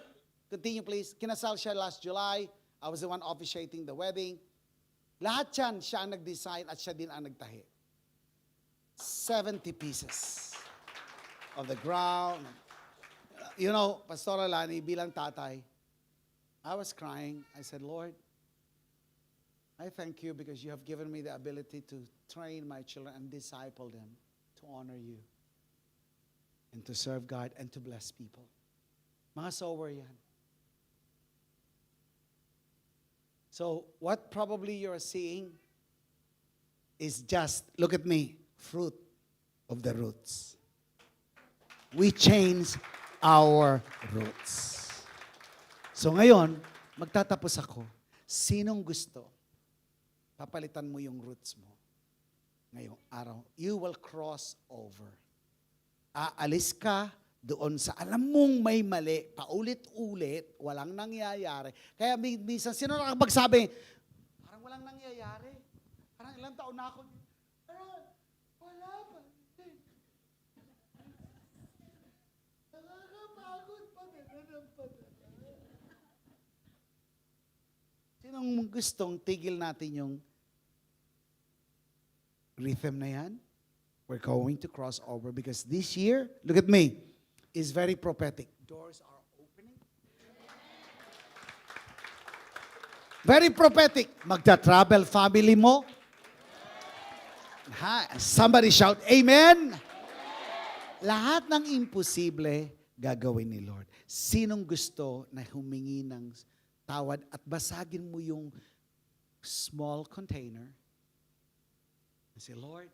Continue please. Kinasal siya last July. I was the one officiating the wedding. Lahat yan, siya ang nag-design at siya din ang nagtahi. 70 pieces of the ground. You know, Pastor Alani, bilang tatay, I was crying. I said, Lord, I thank you because you have given me the ability to train my children and disciple them to honor you and to serve God and to bless people. Mga sower yan. So what probably you're seeing is just, look at me, fruit of the roots. We change our roots. So ngayon, magtatapos ako. Sinong gusto? Papalitan mo yung roots mo. Ngayong araw, you will cross over. Aalis ka doon sa alam mong may mali, paulit-ulit, walang nangyayari. Kaya minsan, sino nakapagsabi, parang walang nangyayari. Parang ilang taon na ako. Parang wala pa. Nakakapagod pa. Sinong gustong tigil natin yung rhythm na yan? We're going to cross over because this year, look at me, is very prophetic. Doors are opening. Very prophetic. Magta-travel family mo. Somebody shout, Amen. Lahat ng imposible gagawin ni Lord. Sinong gusto na humingi ng tawad at basagin mo yung small container? And say, Lord,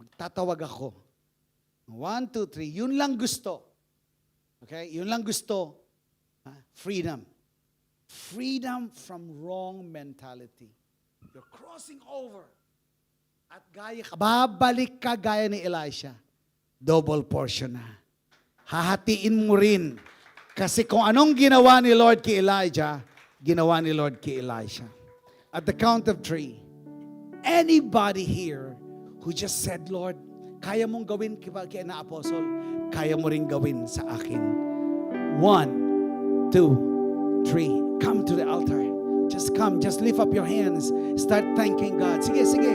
magtatawag ako. 1, 2, 3. Yun lang gusto. Okay? Yun lang gusto. Freedom. Freedom from wrong mentality. You're crossing over. At babalik ka gaya ni Elisha. Double portion na. Hahatiin mo rin. Kasi kung anong ginawa ni Lord kay Elijah, ginawa ni Lord kay Elisha. At the count of 3, anybody here who just said, Lord, kaya mong gawin kaya na apostle, kaya mo rin gawin sa akin. 1, 2, 3. Come to the altar. Just come. Just lift up your hands. Start thanking God. Sige, sige.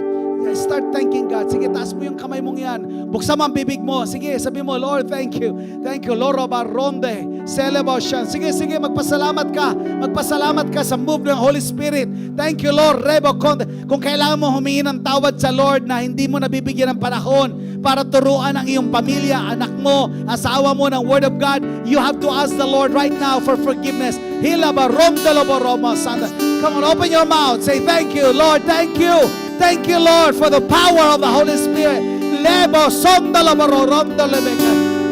Start thanking God. Sige, taas mo yung kamay mong yan. Buksan mo ang bibig mo. Sige, sabi mo, Lord, thank you. Thank you. Loro baronde. Celebration. Sige, sige, magpasalamat ka. Magpasalamat ka sa move ng Holy Spirit. Thank you, Lord. Rebo konde. Kung kailangan mo humingi ng tawad sa Lord na hindi mo nabibigyan ng panahon para turuan ang iyong pamilya, anak mo, asawa mo ng Word of God, you have to ask the Lord right now for forgiveness. Hila baronde loboromo sanda. Come on, open your mouth. Say, thank you, Lord. Thank you. Thank you, Lord, for the power of the Holy Spirit.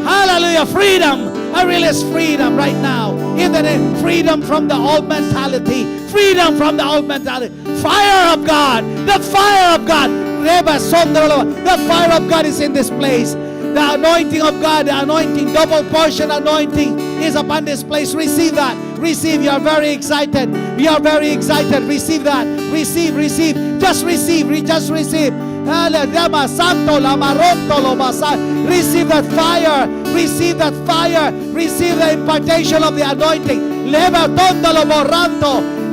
Hallelujah. Freedom. I release freedom right now. In the name, freedom from the old mentality. Freedom from the old mentality. Fire of God. The fire of God. The fire of God is in this place. The anointing of God, the anointing, double portion anointing is upon this place. Receive that. Receive. You are very excited. We are very excited. Receive that. Receive, receive. Just receive. Just receive. Receive that fire. Receive that fire. Receive the impartation of the anointing.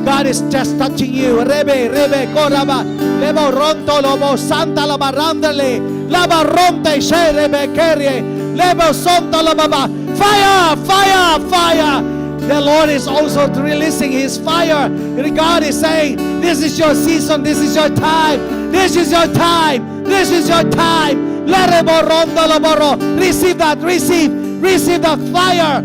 God is just touching you. Rebe, koraba. Lebo ronto lobo santa la barandale. La baronte shere bekerie. Lebo sonto la baba.
Fire, fire, fire. The Lord is also releasing His fire. God is saying, this is your season, this is your time, this is your time, this is your time. Receive that, receive the fire.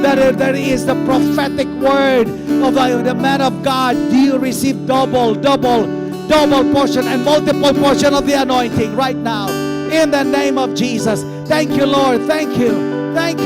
That there is the prophetic word of the man of God. Do you receive double portion and multiple portion of the anointing right now? In the name of Jesus. Thank you, Lord. Thank you. Thank you.